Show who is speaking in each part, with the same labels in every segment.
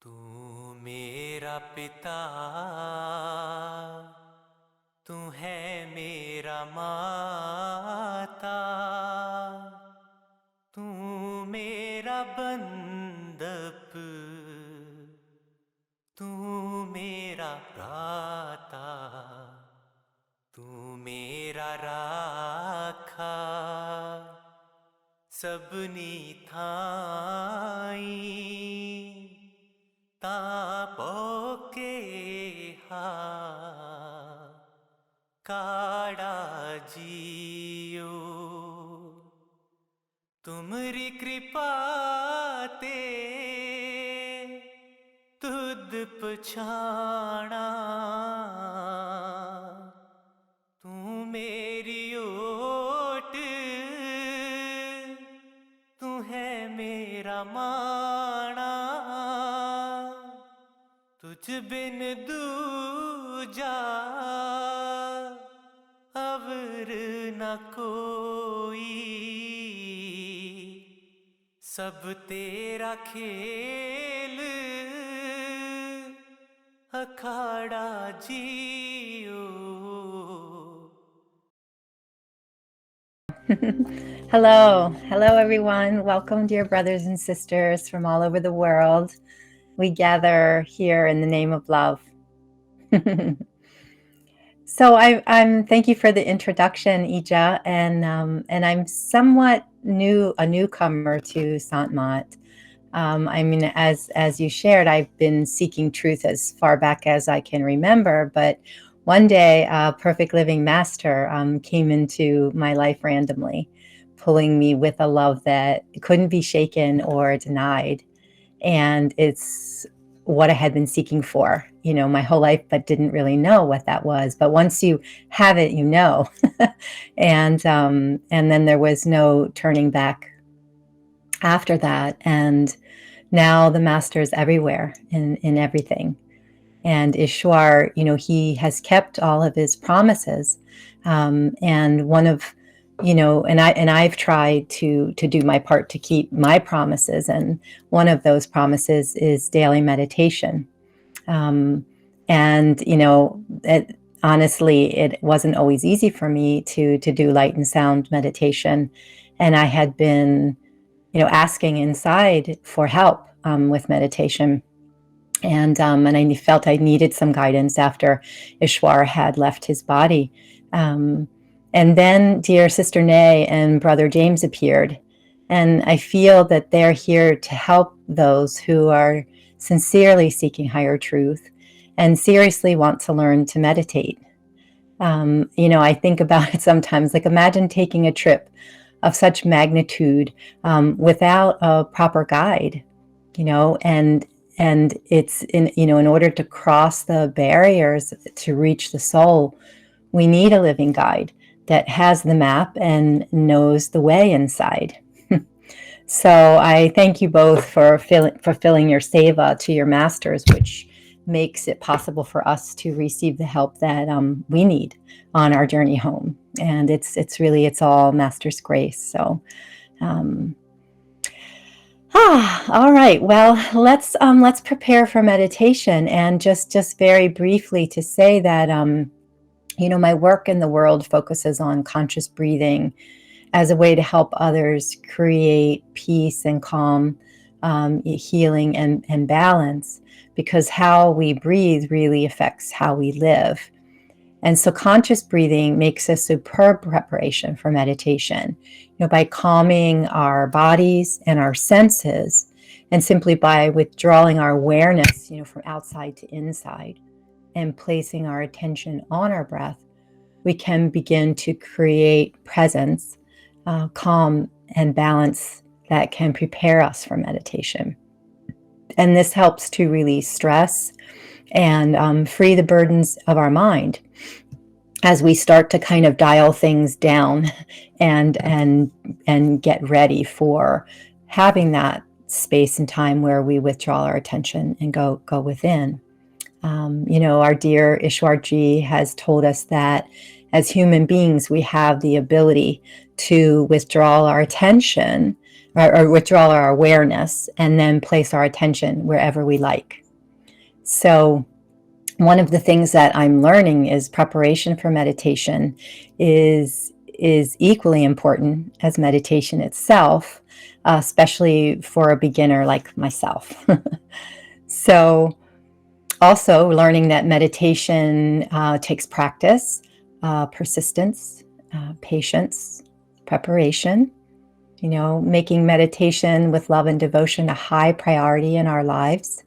Speaker 1: तू मेरा पिता, तू है मेरा माता, तू मेरा बंदप, तू मेरा भ्राता, तू मेरा राखा सबनी थाई तापोके हा काड़ा जियो। तुमरी कृपा ते तुद पछाना, तू मेरी ओट, तू है मेरा माना, तुझ बिन दूजा अवर न कोई, सब तेरा खेल अखाड़ा जियो।
Speaker 2: Hello everyone. Welcome, dear brothers and sisters from all over the world. We gather here in the name of love. So I'm thank you for the introduction, Ija, and I'm somewhat a newcomer to Sant-Mat. I mean, as you shared, I've been seeking truth as far back as I can remember, but one day a perfect living master came into my life randomly, pulling me with a love that couldn't be shaken or denied. And it's what I had been seeking for, my whole life, but didn't really know what that was. But once you have it, you know. And then there was no turning back after that. And now the master is everywhere in everything. And Ishwar, he has kept all of his promises. And one of, and I've tried to do my part to keep my promises. And one of those promises is daily meditation. Honestly, it wasn't always easy for me to do light and sound meditation. And I had been, asking inside for help with meditation. And I felt I needed some guidance after Ishwar had left his body. And then dear Sister Nay and Brother James appeared. And I feel that they're here to help those who are sincerely seeking higher truth and seriously want to learn to meditate. I think about it sometimes, like imagine taking a trip of such magnitude without a proper guide, and it's in order to cross the barriers to reach the soul, we need a living guide that has the map and knows the way inside. So I thank you both for fulfilling your seva to your masters, which makes it possible for us to receive the help that we need on our journey home. And it's all Master's grace. So, all right. Well, let's prepare for meditation. And just very briefly to say that my work in the world focuses on conscious breathing as a way to help others create peace and calm, healing and balance, because how we breathe really affects how we live. And so conscious breathing makes a superb preparation for meditation, by calming our bodies and our senses, and simply by withdrawing our awareness, from outside to inside and placing our attention on our breath, we can begin to create presence, calm and balance that can prepare us for meditation. And this helps to release stress and free the burdens of our mind as we start to kind of dial things down and get ready for having that space and time where we withdraw our attention and go within. Our dear Ishwarji has told us that as human beings, we have the ability to withdraw our attention or withdraw our awareness, and then place our attention wherever we like. So one of the things that I'm learning is preparation for meditation is equally important as meditation itself, especially for a beginner like myself. So also learning that meditation takes practice, persistence, patience, preparation. You know, making meditation with love and devotion a high priority in our lives,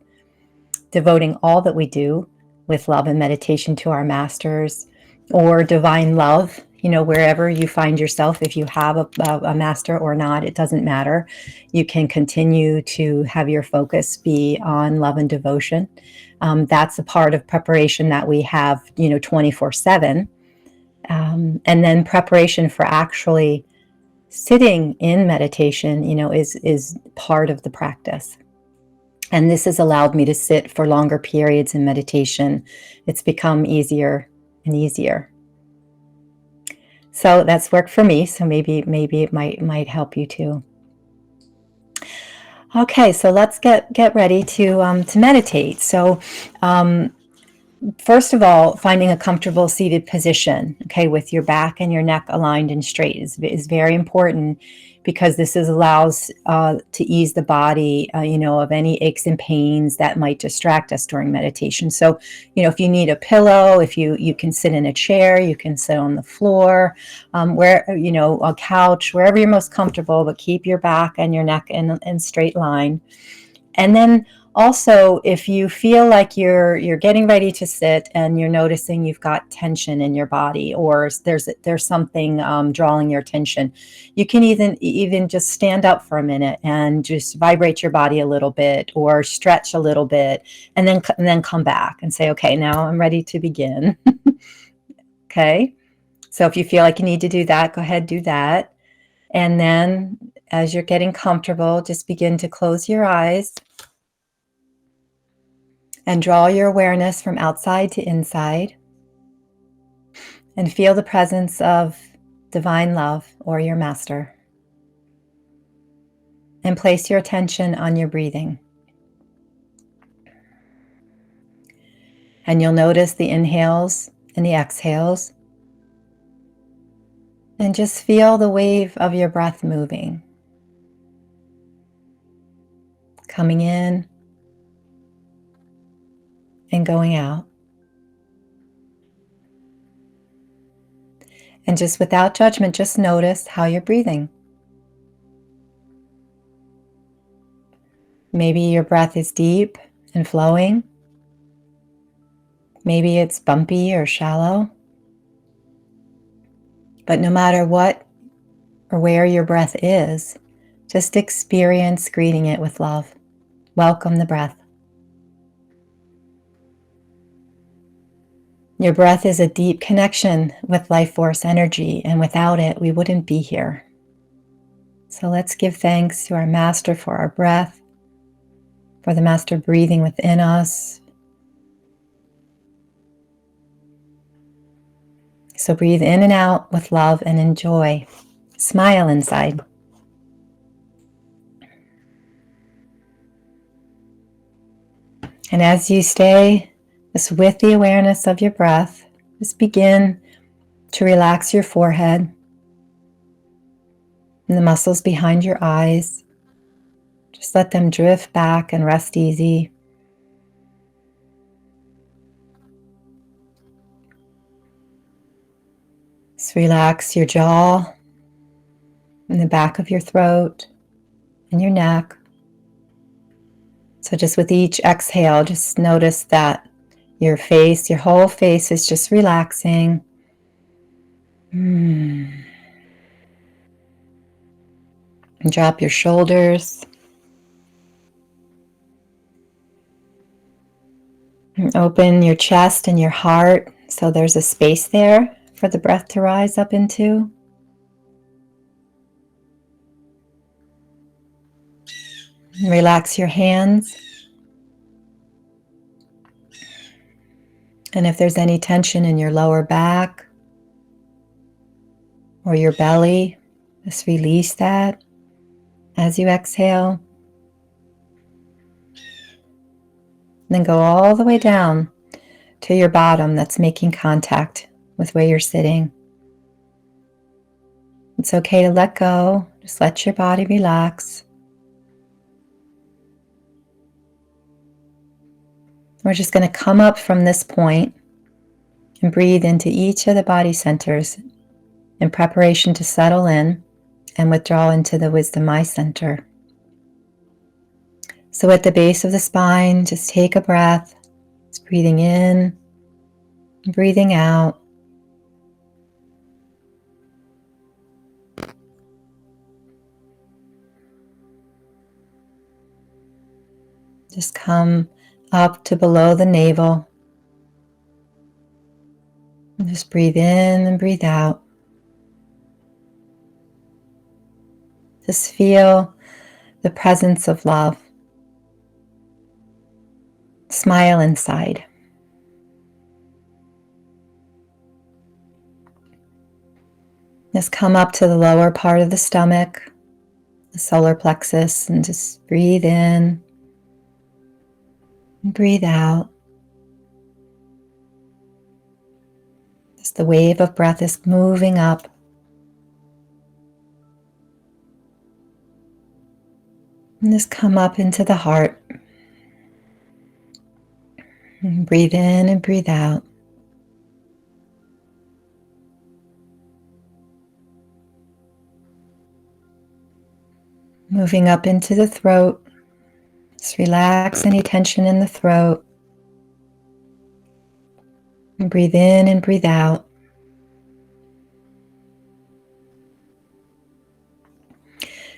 Speaker 2: devoting all that we do with love and meditation to our masters or divine love, you know, wherever you find yourself. If you have a master or not, it doesn't matter. You can continue to have your focus be on love and devotion. That's a part of preparation that we have, you know, 24/7. And then preparation for actually sitting in meditation, you know, is part of the practice. And this has allowed me to sit for longer periods in meditation. It's become easier and easier. So that's worked for me. So maybe it might help you too. Okay, so let's get ready to meditate. So first of all, finding a comfortable seated position, okay, with your back and your neck aligned and straight is very important, because this allows to ease the body, you know, of any aches and pains that might distract us during meditation. So, you know, if you need a pillow, if you can sit in a chair, you can sit on the floor, where, you know, a couch, wherever you're most comfortable, but keep your back and your neck in straight line. And then also, if you feel like you're getting ready to sit and you're noticing you've got tension in your body, or there's something drawing your attention, you can even just stand up for a minute and just vibrate your body a little bit or stretch a little bit, and then come back and say, okay, now I'm ready to begin. Okay, so if you feel like you need to do that, go ahead, do that. And then as you're getting comfortable, just begin to close your eyes and draw your awareness from outside to inside, and feel the presence of divine love or your master. And place your attention on your breathing. And you'll notice the inhales and the exhales. And just feel the wave of your breath moving. Coming in and going out. And just without judgment, just notice how you're breathing. Maybe your breath is deep and flowing. Maybe it's bumpy or shallow. But no matter what or where your breath is, just experience greeting it with love. Welcome the breath. Your breath is a deep connection with life force energy, and without it, we wouldn't be here. So let's give thanks to our master for our breath, for the master breathing within us. So breathe in and out with love and enjoy. Smile inside. And as you stay just with the awareness of your breath, just begin to relax your forehead and the muscles behind your eyes. Just let them drift back and rest easy. Just relax your jaw and the back of your throat and your neck. So just with each exhale, just notice that your face, your whole face is just relaxing. And drop your shoulders. And open your chest and your heart, so there's a space there for the breath to rise up into. And relax your hands. And if there's any tension in your lower back or your belly, just release that. as you exhale. Then go all the way down to your bottom that's making contact with where you're sitting. It's okay to let go. Just let your body relax. We're just going to come up from this point and breathe into each of the body centers in preparation to settle in and withdraw into the Wisdom Eye Center. So at the base of the spine, just take a breath. Just breathing in, breathing out. Just come up to below the navel. And just breathe in and breathe out. Just feel the presence of love. Smile inside. Just come up to the lower part of the stomach, the solar plexus, and just breathe in and breathe out. Just the wave of breath is moving up. And just come up into the heart. And breathe in and breathe out. Moving up into the throat. Just relax any tension in the throat. And breathe in and breathe out.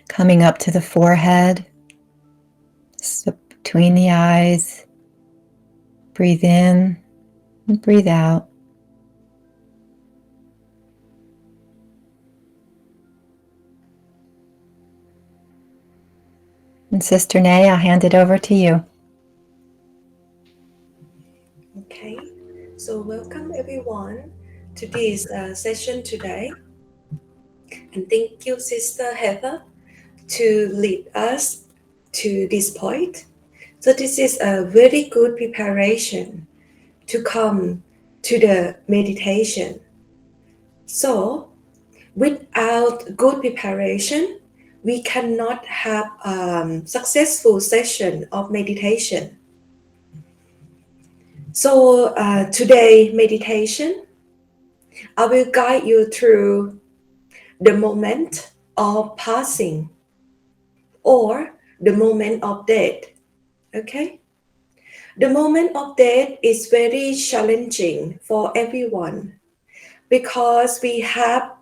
Speaker 2: Coming up to the forehead, just between the eyes. Breathe in and breathe out. And Sister Nay, I'll hand it over to you.
Speaker 3: Okay, so welcome everyone to this session today. And thank you, Sister Heather, to lead us to this point. So this is a very good preparation to come to the meditation. So without good preparation, we cannot have a successful session of meditation. So today meditation, I will guide you through the moment of passing or the moment of death. Okay? The moment of death is very challenging for everyone because we have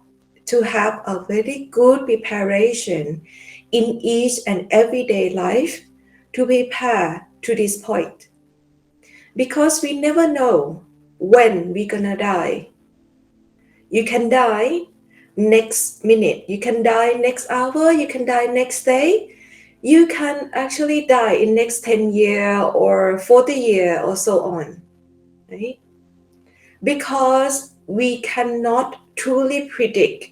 Speaker 3: to have a very good preparation in each and everyday life to prepare to this point. Because we never know when we're gonna die. You can die next minute, you can die next hour, you can die next day, you can actually die in next 10 years or 40 years or so on, right? Because we cannot truly predict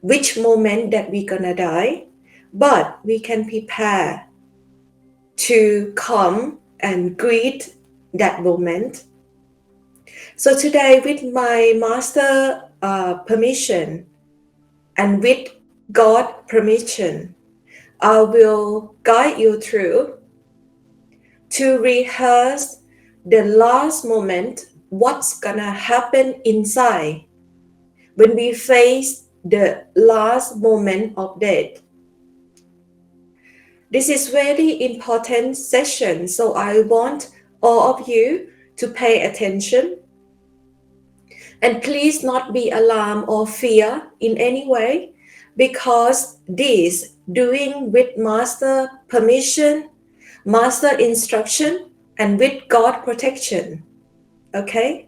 Speaker 3: which moment that we're gonna die, but we can prepare to come and greet that moment. So today, with my master permission and with God permission, I will guide you through to rehearse the last moment, what's gonna happen inside when we face the last moment of death. This is very important session, so I want all of you to pay attention. And please not be alarmed or fear in any way, because this doing with master permission, master instruction, and with God protection. Okay?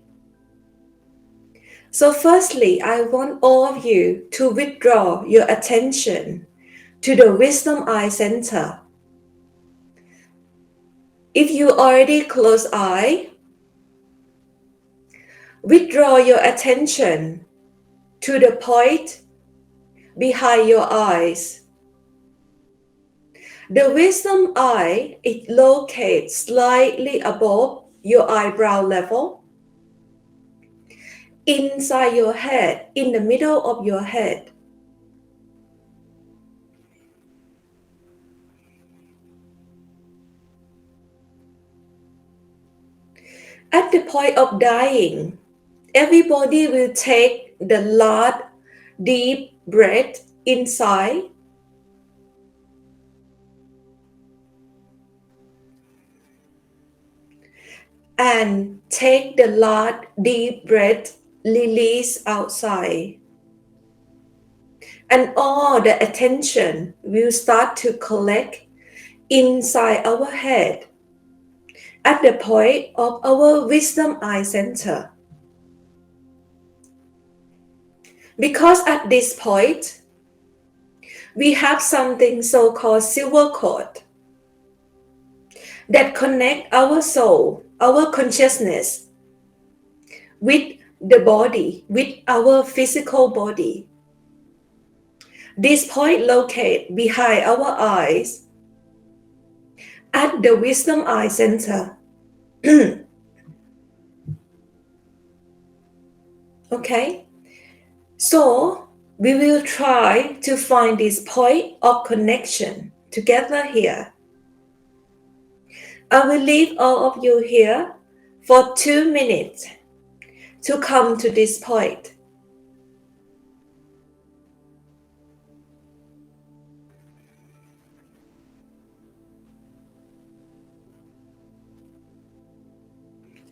Speaker 3: So firstly, I want all of you to withdraw your attention to the Wisdom Eye Center. If you already close eye, withdraw your attention to the point behind your eyes. The wisdom eye is located slightly above your eyebrow level, inside your head, in the middle of your head. At the point of dying, everybody will take the last deep breath inside and take the last deep breath release outside. And all the attention will start to collect inside our head at the point of our wisdom eye center. Because at this point, we have something so-called silver cord that connect our soul, our consciousness with the body, with our physical body. This point located behind our eyes at the wisdom eye center. Okay, so we will try to find this point of connection together here. I will leave all of you here for 2 minutes to come to this point.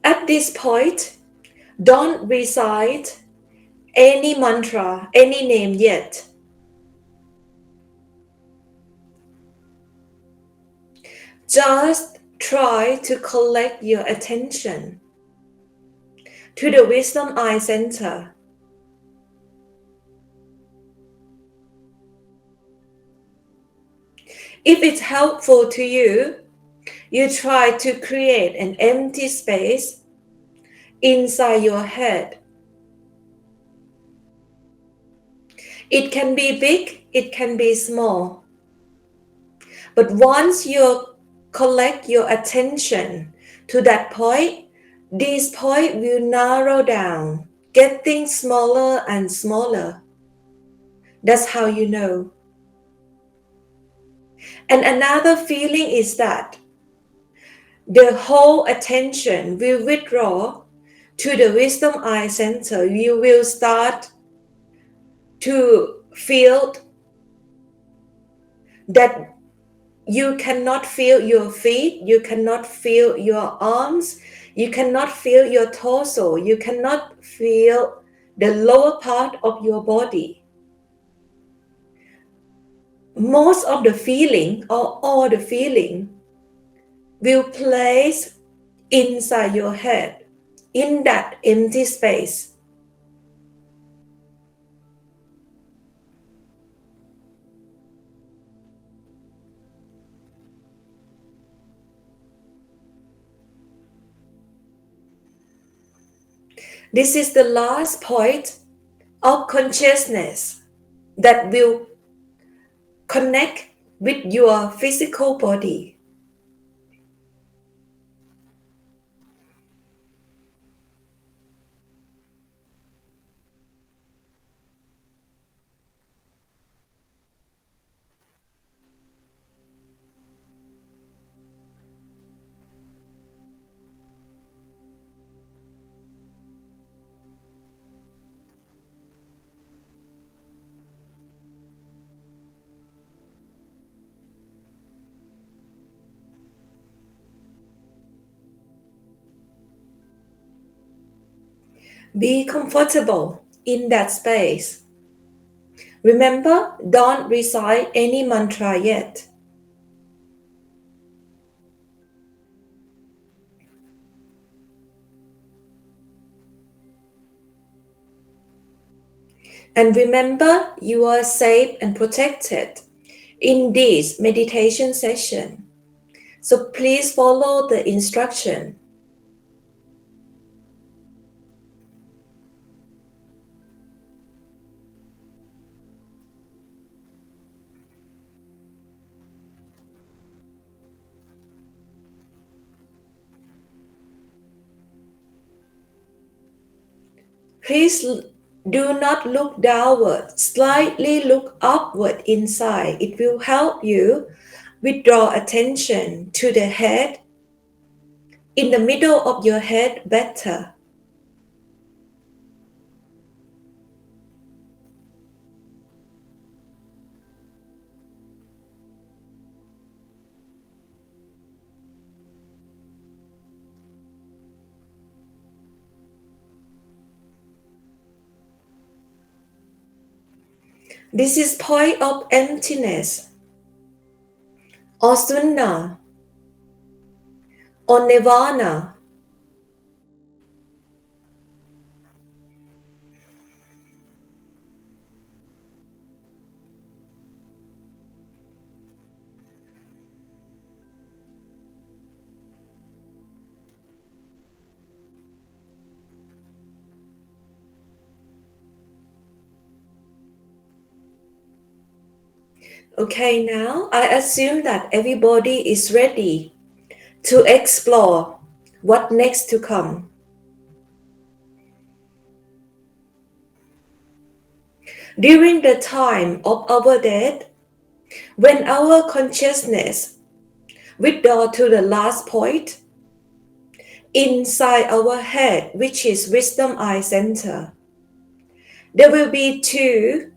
Speaker 3: At this point, don't recite any mantra, any name yet. Just try to collect your attention to the wisdom eye center. If it's helpful to you, you try to create an empty space inside your head. It can be big, it can be small. But once you collect your attention to that point, this point will narrow down, getting smaller and smaller. That's how you know. And another feeling is that the whole attention will withdraw to the wisdom eye center. You will start to feel that you cannot feel your feet, you cannot feel your arms, you cannot feel your torso, you cannot feel the lower part of your body. Most of the feeling or all the feeling will place inside your head, in that empty space. This is the last point of consciousness that will connect with your physical body. Be comfortable in that space. Remember, don't recite any mantra yet. And remember, you are safe and protected in this meditation session. So please follow the instruction. Please do not look downward, slightly look upward inside. It will help you withdraw attention to the head, in the middle of your head better. This is point of emptiness, or sunya, or nirvana. Okay, now I assume that everybody is ready to explore what next to come. During the time of our death, when our consciousness withdraw to the last point, inside our head, which is wisdom eye center, there will be two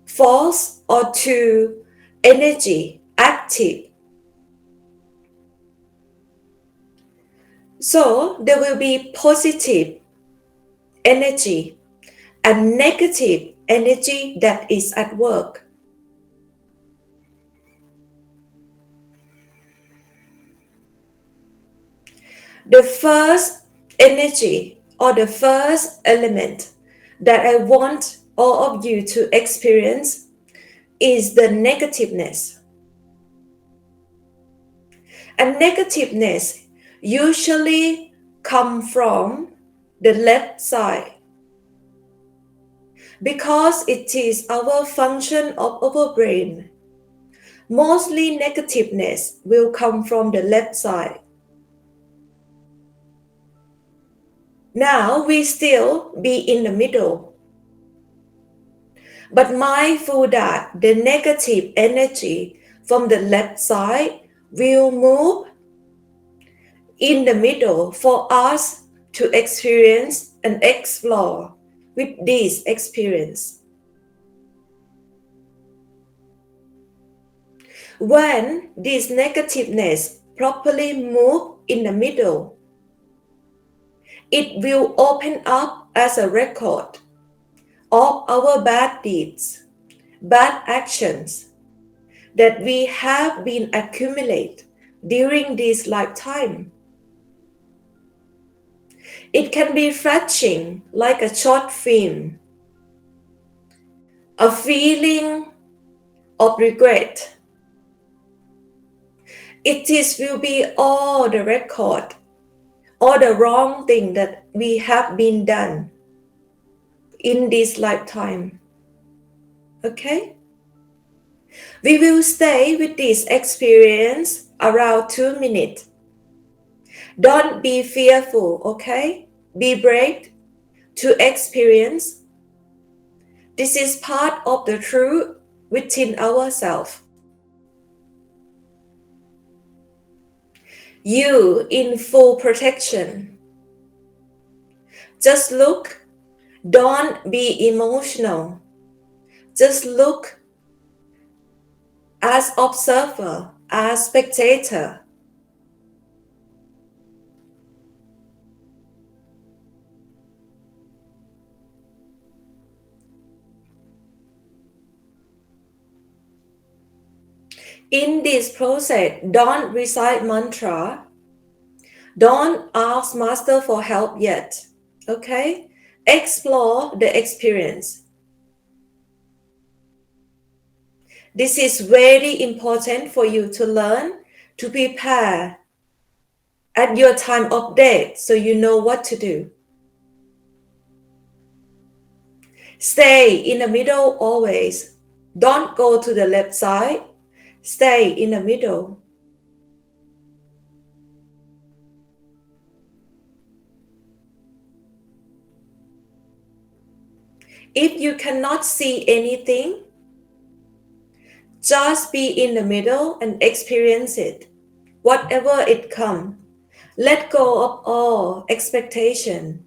Speaker 3: force or two energy active. So there will be positive energy and negative energy that is at work. The first energy or the first element that I want all of you to experience is the negativeness. And negativeness usually come from the left side, because it is our function of our brain. Mostly negativeness will come from the left side. Now we still be in the middle, but mindful that the negative energy from the left side will move in the middle for us to experience and explore with this experience. When this negativeness properly move in the middle, it will open up as a record of our bad deeds, bad actions that we have been accumulate during this lifetime. It can be flashing like a short film, a feeling of regret. Will be all the record, all the wrong thing that we have been done in this lifetime. Okay? We will stay with this experience around 2 minutes. Don't be fearful, okay? Be brave to experience. This is part of the truth within ourselves. You in full protection. Just look. Don't be emotional. Just look as observer, as spectator. In this process, don't recite mantra. Don't ask Master for help yet. Okay? Explore the experience. This is very important for you to learn, to prepare at your time of death so you know what to do. Stay in the middle always. Don't go to the left side. Stay in the middle. If you cannot see anything, just be in the middle and experience it. Whatever it comes, let go of all expectation.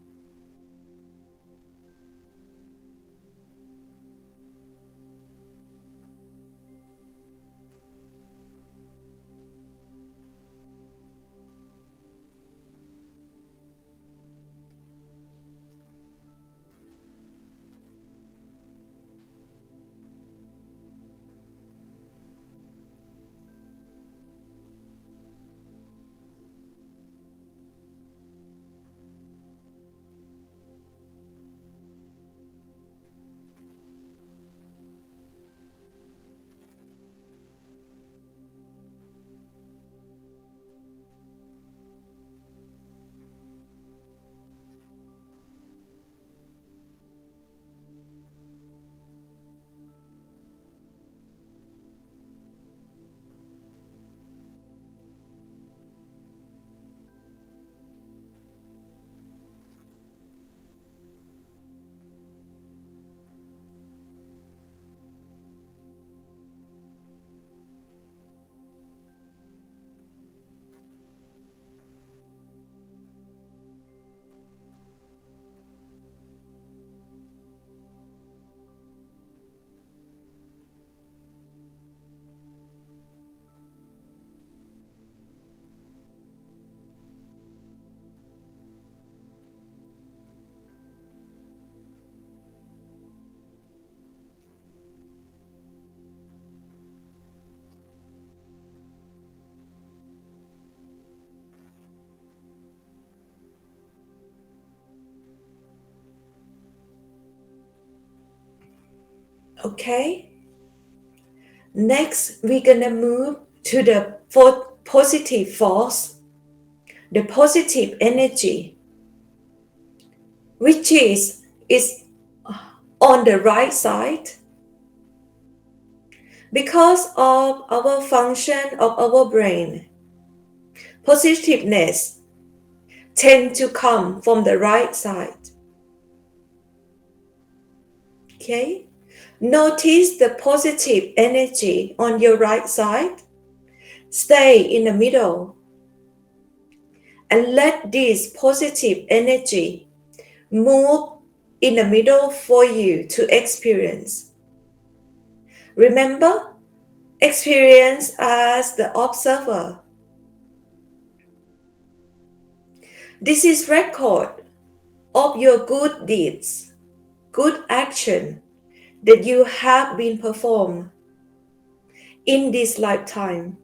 Speaker 3: Okay? Next, we're gonna move to the positive force, the positive energy, which is on the right side. Because of our function of our brain, positiveness tend to come from the right side. Okay? Notice the positive energy on your right side. Stay in the middle and let this positive energy move in the middle for you to experience. Remember, experience as the observer. This is record of your good deeds, good action that you have been performed in this lifetime.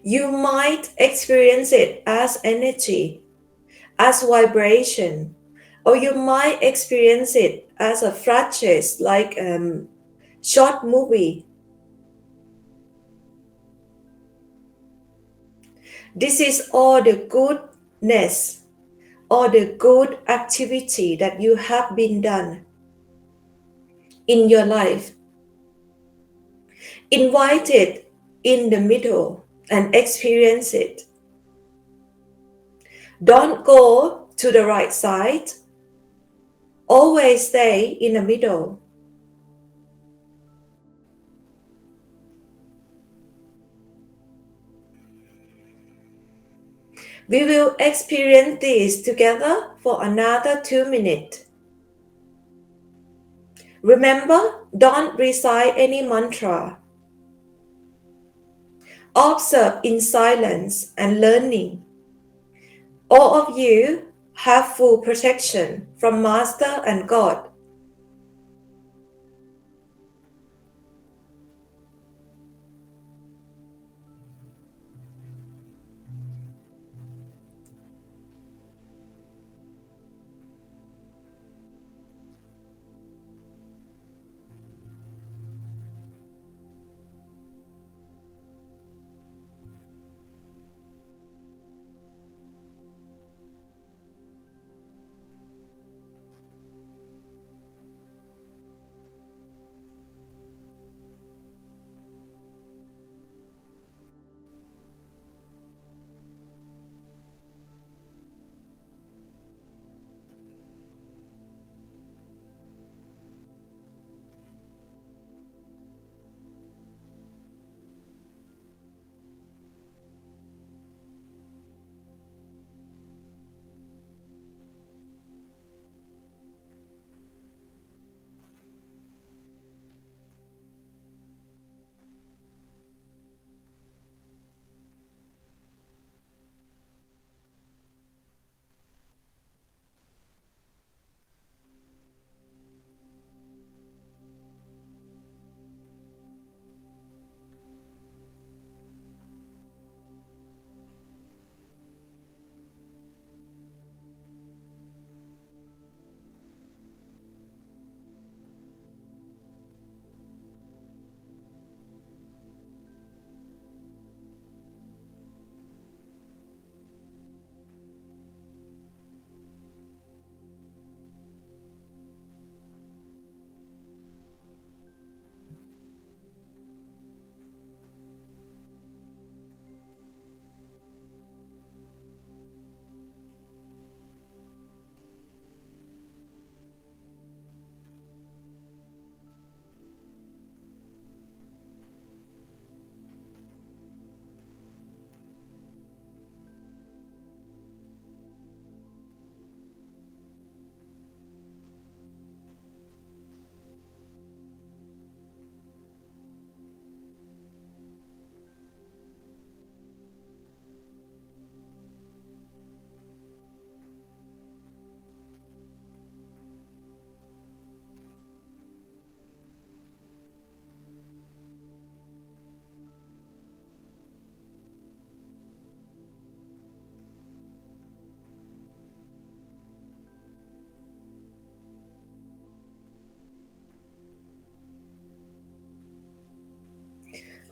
Speaker 3: You might experience it as energy, as vibration, or you might experience it as a flashes like short movie. This is all the goodness or the good activity that you have been done in your life. Invite it in the middle and experience it. Don't go to the right side. Always stay in the middle. We will experience this together for another 2 minutes. Remember, don't recite any mantra. Observe in silence and learning. All of you have full protection from Master and God.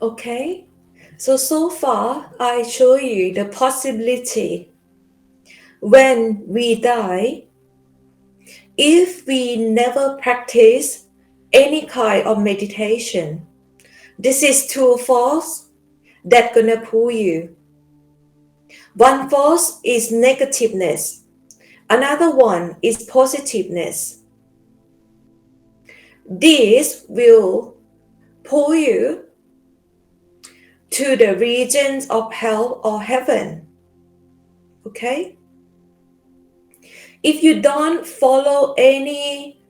Speaker 3: Okay, so far I show you the possibility when we die, if we never practice any kind of meditation, this is two forces that gonna pull you. One force is negativeness, another one is positiveness. This will pull you to the regions of hell or heaven. Okay? If you don't follow any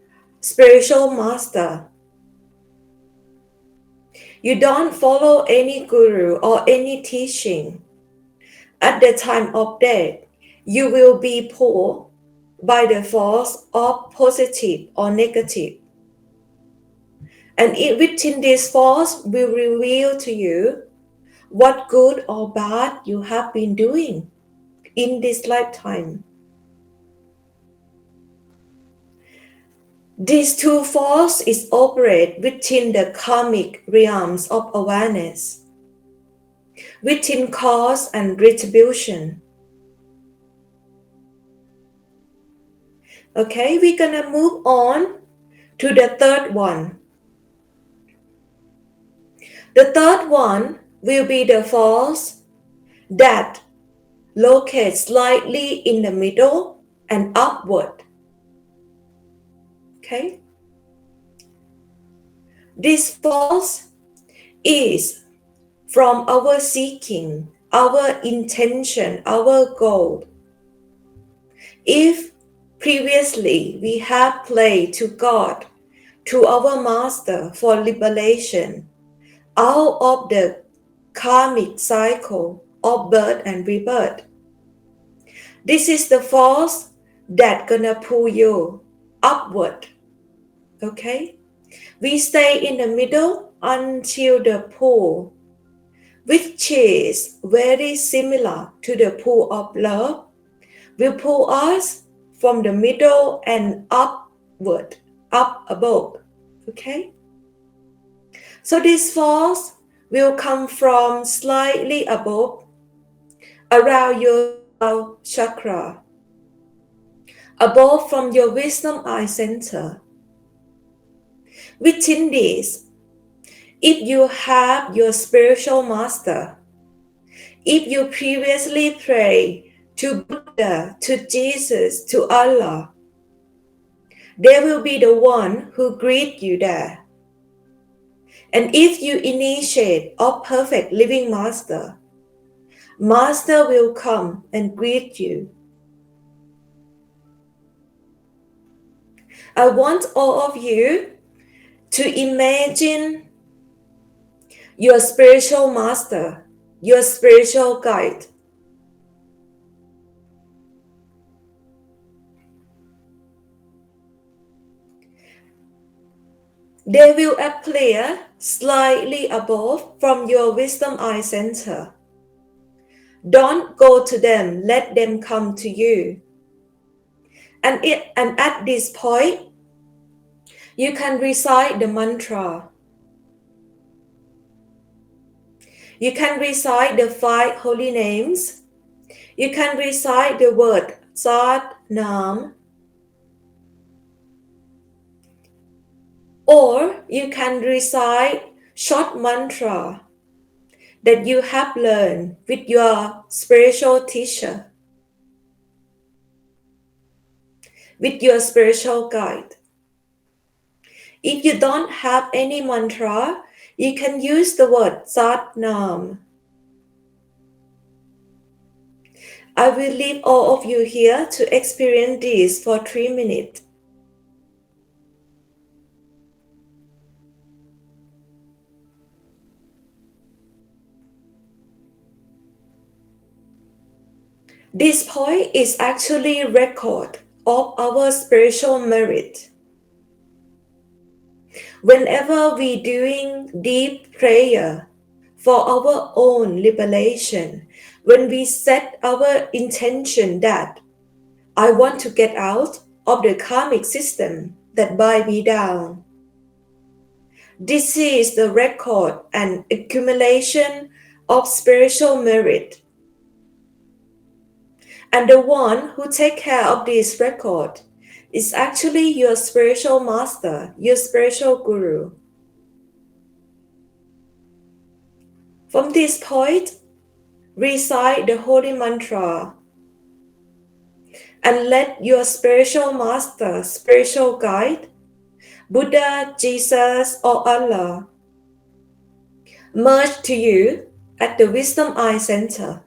Speaker 3: spiritual master, you don't follow any guru or any teaching, at the time of death, you will be pulled by the force of positive or negative. And within this force will reveal to you what good or bad you have been doing in this lifetime. These two forces operate within the karmic realms of awareness, within cause and retribution. Okay, we're gonna move on to the third one. The third one will be the force that locates slightly in the middle and upward. Okay? This force is from our seeking, our intention, our goal. If previously we have prayed to God, to our Master for liberation out of the karmic cycle of birth and rebirth, this is the force that gonna pull you upward. Okay? We stay in the middle until the pull, which is very similar to the pull of love, will pull us from the middle and upward, up above. Okay? So this force will come from slightly above, around your crown chakra, above from your wisdom eye center. Within this, if you have your spiritual master, if you previously prayed to Buddha, to Jesus, to Allah, they will be the one who greet you there. And if you initiate a perfect living master, Master will come and greet you. I want all of you to imagine your spiritual master, your spiritual guide. They will appear slightly above from your wisdom eye center. Don't go to them, let them come to you. And at this point, you can recite the mantra. You can recite the 5 holy names. You can recite the word Sat Nam. Or you can recite short mantra that you have learned with your spiritual teacher, with your spiritual guide. If you don't have any mantra, you can use the word Sat Nam. I will leave all of you here to experience this for 3 minutes. This point is actually a record of our spiritual merit. Whenever we doing deep prayer for our own liberation, when we set our intention that I want to get out of the karmic system that bind me down, This is the record and accumulation of spiritual merit. And the one who takes care of this record is actually your spiritual master, your spiritual guru. From this point, recite the holy mantra and let your spiritual master, spiritual guide, Buddha, Jesus, or Allah merge to you at the Wisdom Eye Center.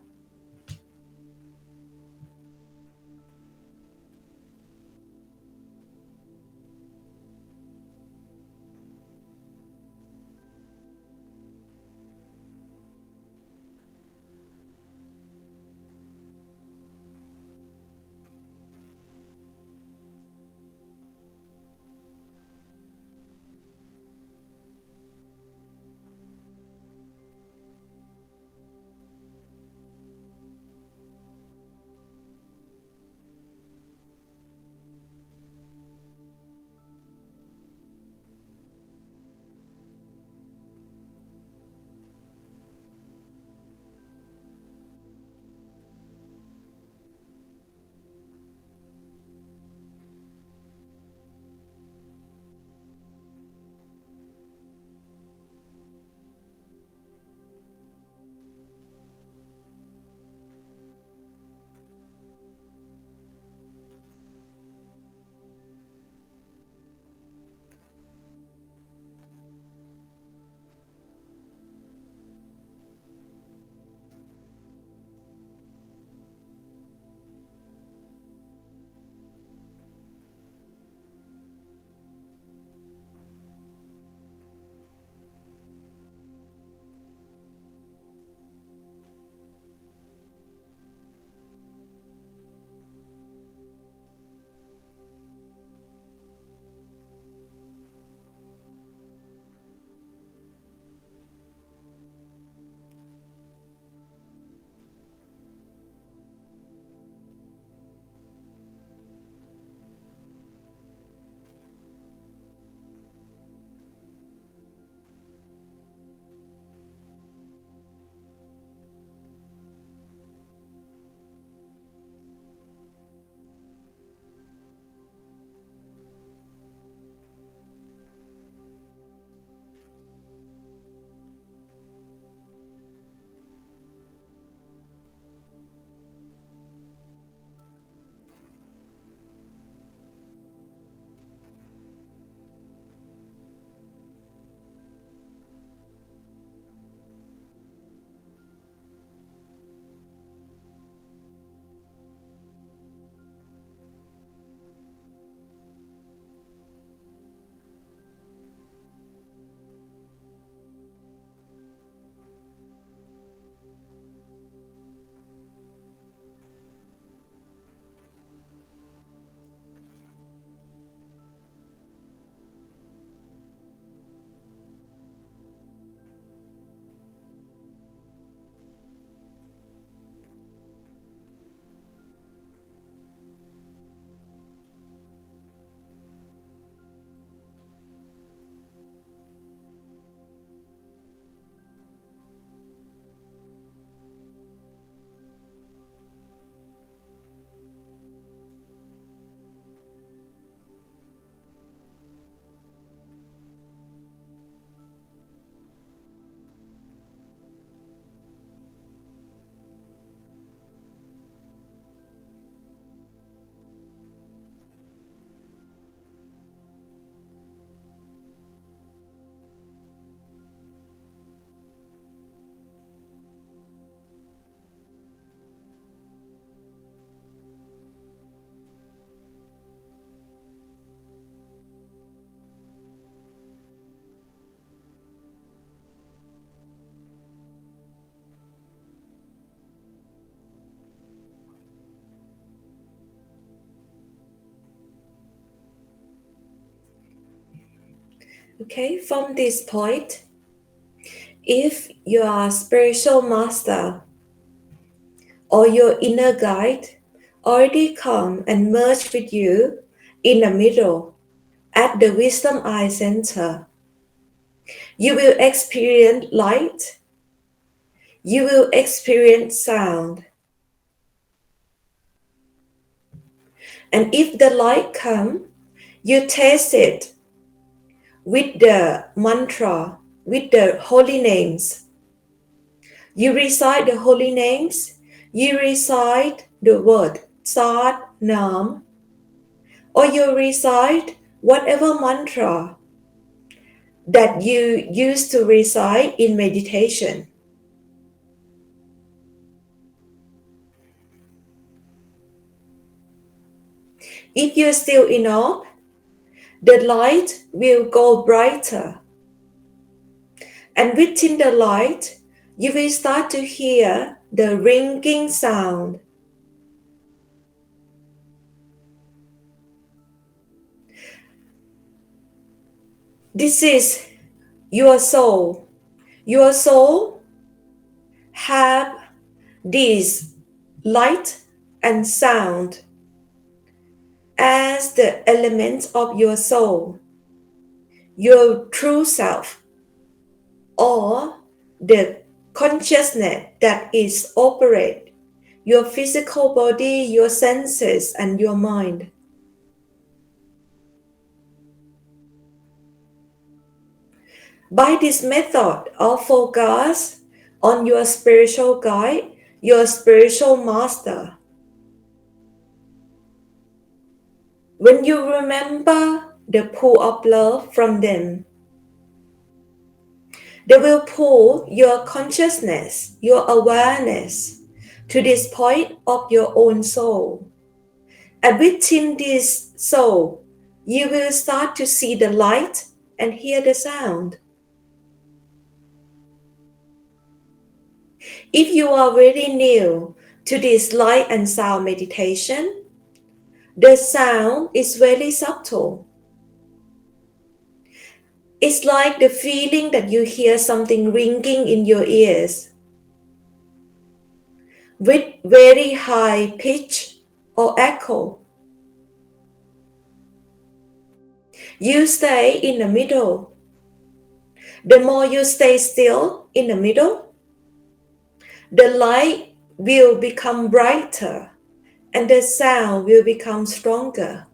Speaker 3: Okay, from this point, if your spiritual master or your inner guide already come and merge with you in the middle at the Wisdom Eye Center, You will experience light. You will experience sound. And if the light comes, you taste it with the mantra, with the holy names. You recite the holy names. You recite the word Sat Nam, or you recite whatever mantra that you used to recite in meditation. If you're still in awe, the light will go brighter. And within the light, you will start to hear the ringing sound. This is your soul. Your soul have this light and sound as the elements of your soul, your true self, or the consciousness that is operate your physical body, your senses, and your mind. By this method of focus on your spiritual guide, your spiritual master, when you remember the pull of love from them, they will pull your consciousness, your awareness to this point of your own soul. And within this soul, you will start to see the light and hear the sound. If you are very new to this light and sound meditation, the sound is very subtle. It's like the feeling that you hear something ringing in your ears with very high pitch or echo. You stay in the middle. The more you stay still in the middle, the light will become brighter and the sound will become stronger.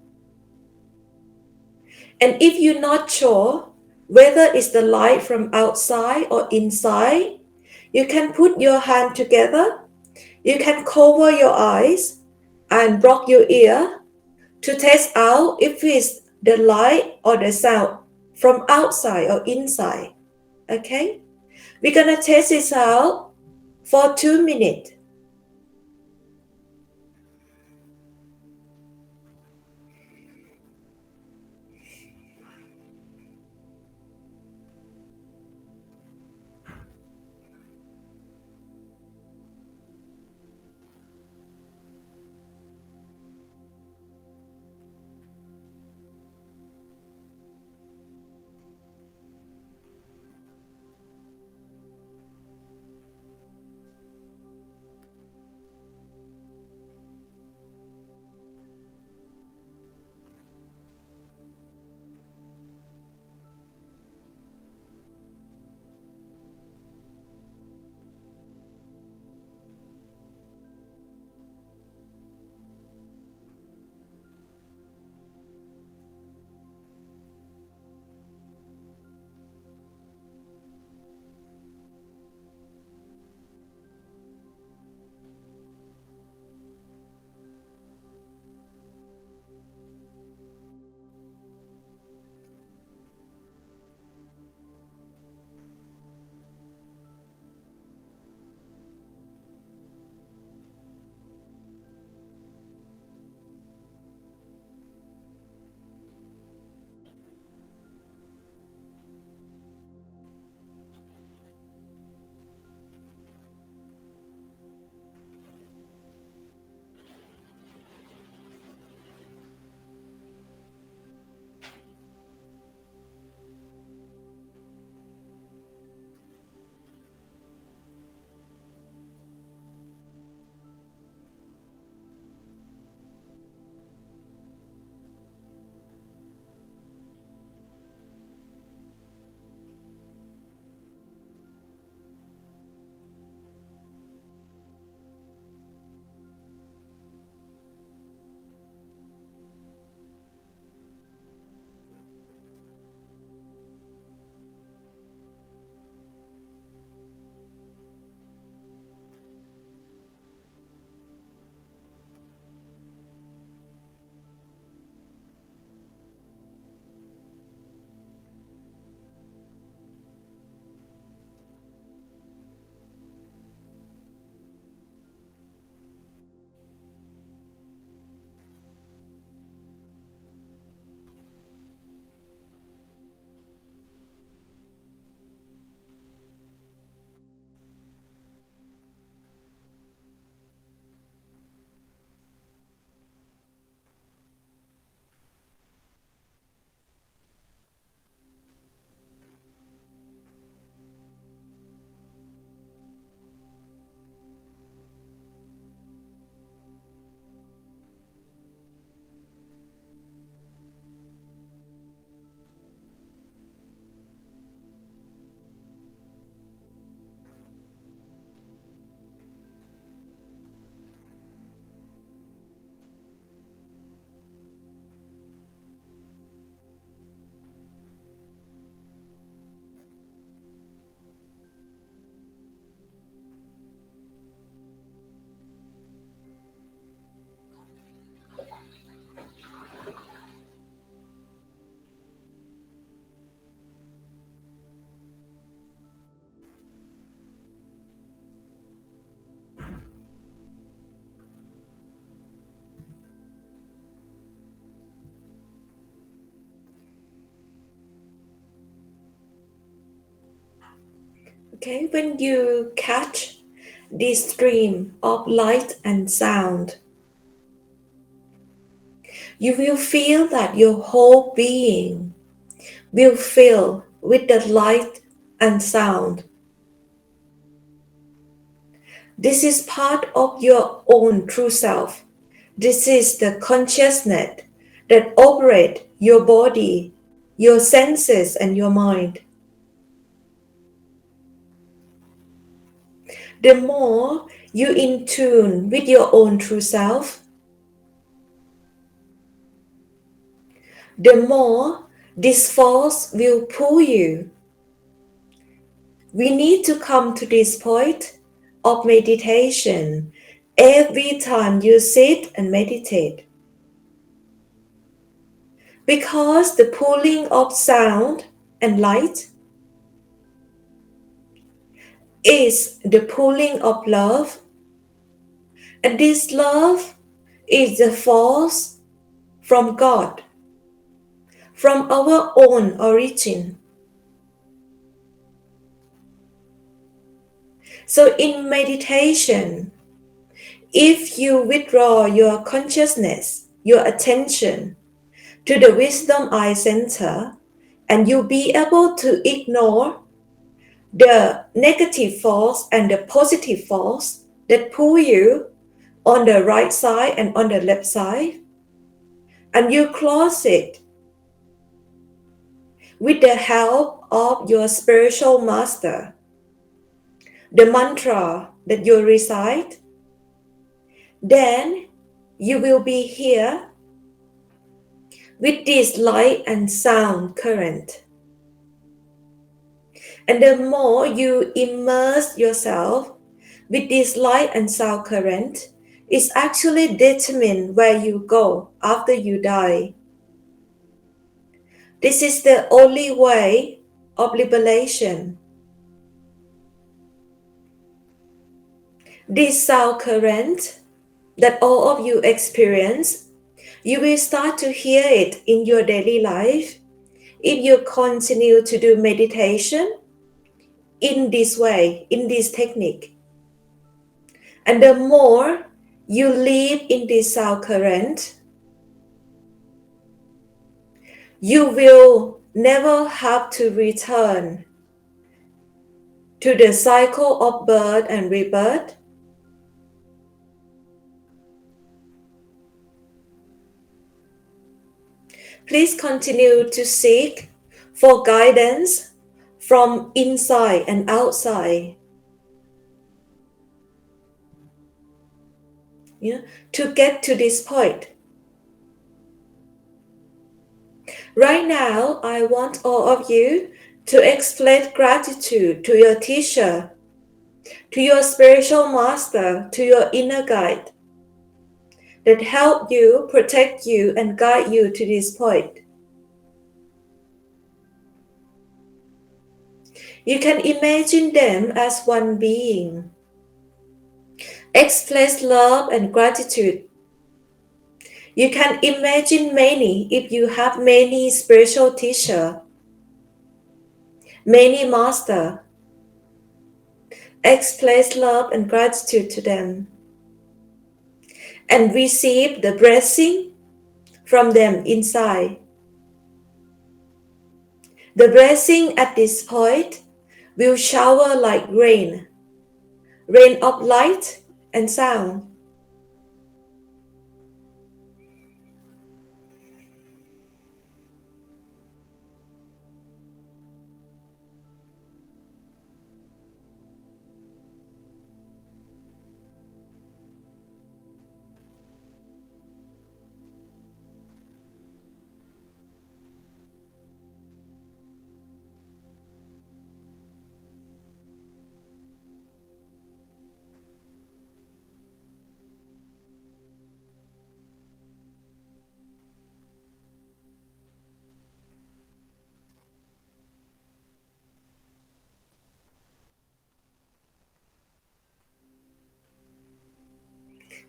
Speaker 3: And if you're not sure whether it's the light from outside or inside, you can put your hand together, you can cover your eyes and block your ear to test out if it's the light or the sound from outside or inside. Okay? We're gonna test this out for 2 minutes. Okay, when you catch this stream of light and sound, you will feel that your whole being will fill with the light and sound. This is part of your own true self. This is the consciousness that operates your body, your senses, and your mind. The more you in tune with your own true self, the more this force will pull you. We need to come to this point of meditation every time you sit and meditate. Because the pulling of sound and light is the pulling of love, and this love is the force from God, from our own origin. So in meditation, if you withdraw your consciousness, your attention to the wisdom eye center, and you'll be able to ignore the negative force and the positive force that pull you on the right side and on the left side, and you close it with the help of your spiritual master, the mantra that you recite, then you will be here with this light and sound current. And the more you immerse yourself with this light and sound current, it's actually determine where you go after you die. This is the only way of liberation. This sound current that all of you experience, you will start to hear it in your daily life if you continue to do meditation in this way, in this technique. And the more you live in this sound current, you will never have to return to the cycle of birth and rebirth. Please continue to seek for guidance from inside and outside, to get to this point. Right now, I want all of you to express gratitude to your teacher, to your spiritual master, to your inner guide that help you, protect you, and guide you to this point. You can imagine them as one being. Express love and gratitude. You can imagine many if you have many spiritual teachers, many masters. Express love and gratitude to them and receive the blessing from them inside. The blessing at this point will shower like rain, rain of light and sound.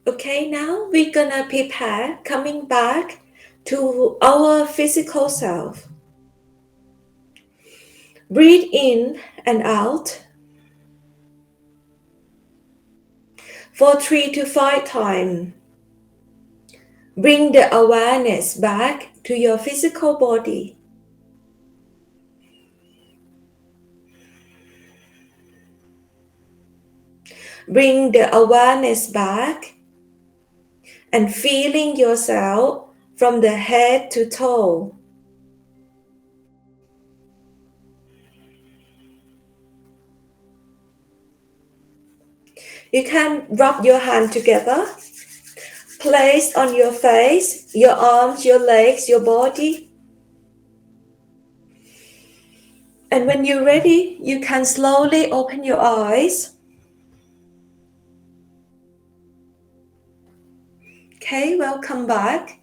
Speaker 3: Okay, now we're gonna prepare coming back to our physical self. Breathe in and out. For 3 to 5 times. Bring the awareness back to your physical body. Bring the awareness back and feeling yourself from the head to toe. You can rub your hand together, place on your face, your arms, your legs, your body. And when you're ready, you can slowly open your eyes. Okay, welcome back.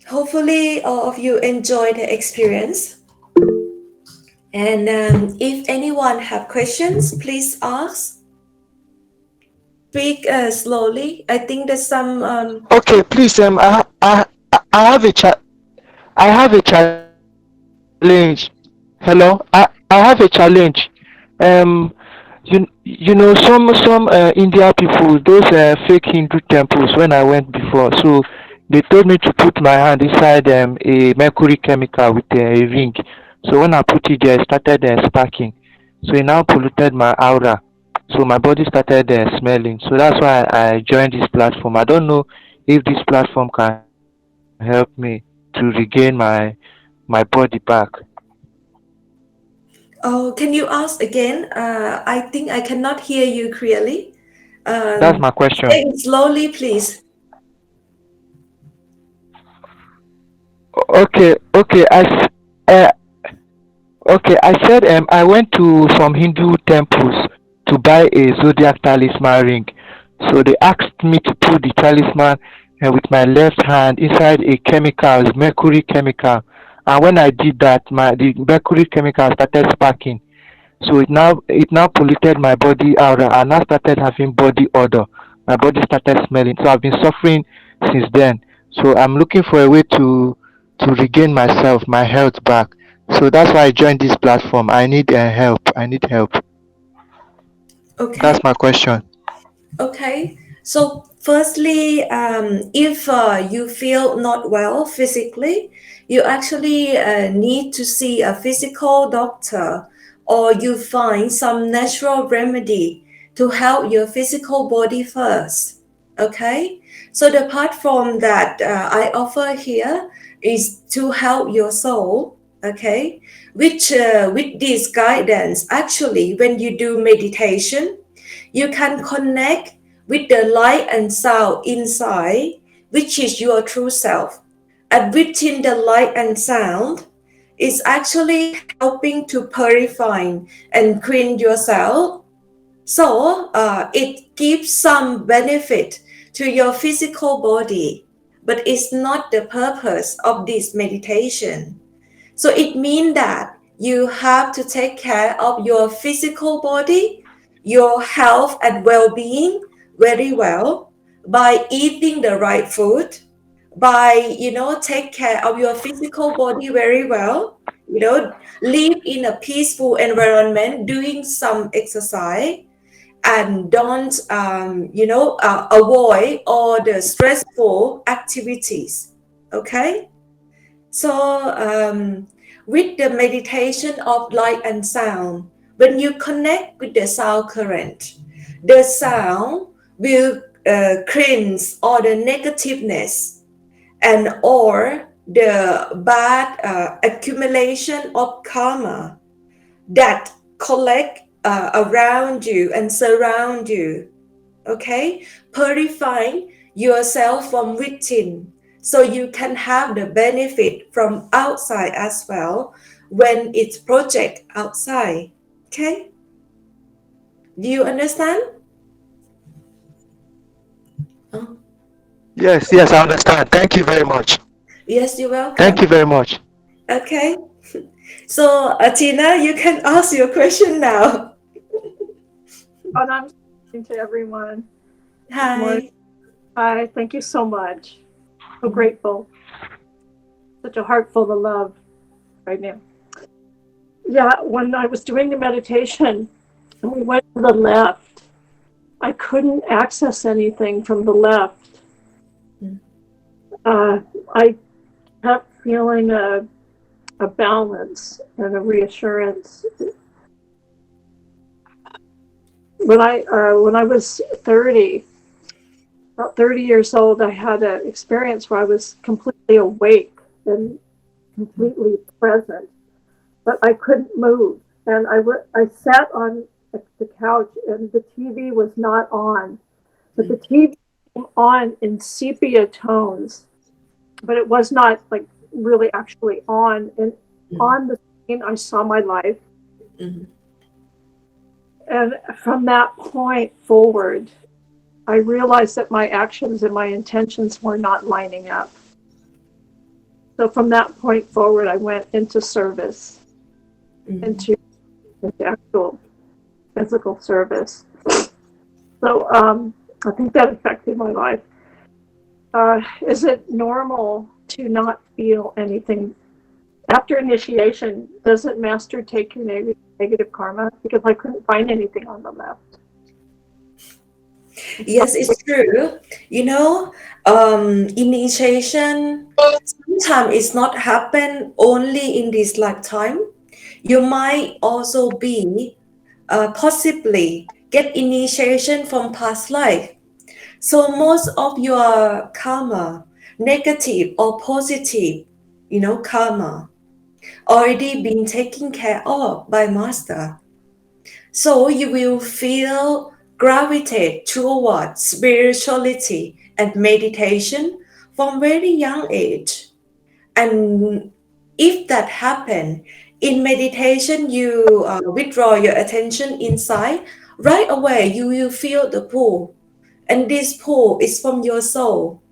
Speaker 3: Hopefully all of you enjoyed the experience. And if anyone have questions, please ask. Speak slowly. I think there's some.
Speaker 4: Okay, please. I have a I have a challenge. Hello. I have a challenge. Um, you know some India people, those fake Hindu temples. When I went before, so they told me to put my hand inside a mercury chemical with a ring. So when I put it there, it started sparking. So it now polluted my aura. So my body started smelling. So that's why I joined this platform. I don't know if this platform can help me to regain my body back.
Speaker 3: Oh, can you ask again? I think I cannot hear you clearly.
Speaker 4: That's my question.
Speaker 3: Say it slowly, please.
Speaker 4: Okay. Uh, okay. I said I went to some Hindu temples to buy a zodiac talisman ring. So they asked me to put the talisman with my left hand inside a chemical, mercury chemical. And when I did that, the mercury chemical started sparking. So it now polluted my body aura and I started having body odor. My body started smelling. So I've been suffering since then. So I'm looking for a way to regain myself, my health back. So that's why I joined this platform. I need help. I need help.
Speaker 3: Okay.
Speaker 4: That's my question.
Speaker 3: Okay. So, firstly, if you feel not well physically, you actually need to see a physical doctor, or you find some natural remedy to help your physical body first. Okay. So, the platform that I offer here is to help your soul. Okay. Which with this guidance, actually, when you do meditation, you can connect with the light and sound inside, which is your true self. And within the light and sound is actually helping to purify and clean yourself. So it gives some benefit to your physical body, but it's not the purpose of this meditation. So it means that you have to take care of your physical body, your health and well-being very well by eating the right food, by, take care of your physical body very well, live in a peaceful environment, doing some exercise, and don't, avoid all the stressful activities. Okay? So, with the meditation of light and sound, when you connect with the sound current, the sound will cleanse all the negativeness and or the bad accumulation of karma that collect around you and surround you. Okay, purifying yourself from within, so you can have the benefit from outside as well when it's project outside. Okay, do you understand? Oh,
Speaker 4: Yes, I understand. Thank you very much.
Speaker 3: yes, you're
Speaker 4: Thank
Speaker 3: welcome.
Speaker 4: you very much.
Speaker 3: Okay, so Tina, you can ask your question now.
Speaker 5: And I'm speaking to everyone. Good morning.
Speaker 3: Hi.
Speaker 5: Hi, thank you so much. So grateful. Such a heart full of love right now. Yeah, when I was doing the meditation, and we went to the left. I couldn't access anything from the left. I kept feeling a balance and a reassurance. When I was 30, about 30 years old, I had an experience where I was completely awake and completely present, but I couldn't move. And I sat on the couch, and the TV was not on, but the TV came on in sepia tones, but it was not like really actually on. And on the screen, I saw my life. And from that point forward, I realized that my actions and my intentions were not lining up. So from that point forward, I went into service, into actual physical service. So I think that affected my life. Is it normal to not feel anything? After initiation, doesn't Master take your negative karma? Because I couldn't find anything on the left.
Speaker 3: Yes, it's true. Initiation sometimes it's not happen only in this lifetime. You might also be possibly get initiation from past life. So most of your karma, negative or positive, karma, already been taken care of by Master. So you will feel gravitate towards spirituality and meditation from very young age. And if that happen, in meditation, you withdraw your attention inside, right away you will feel the pull. And this pull is from your soul.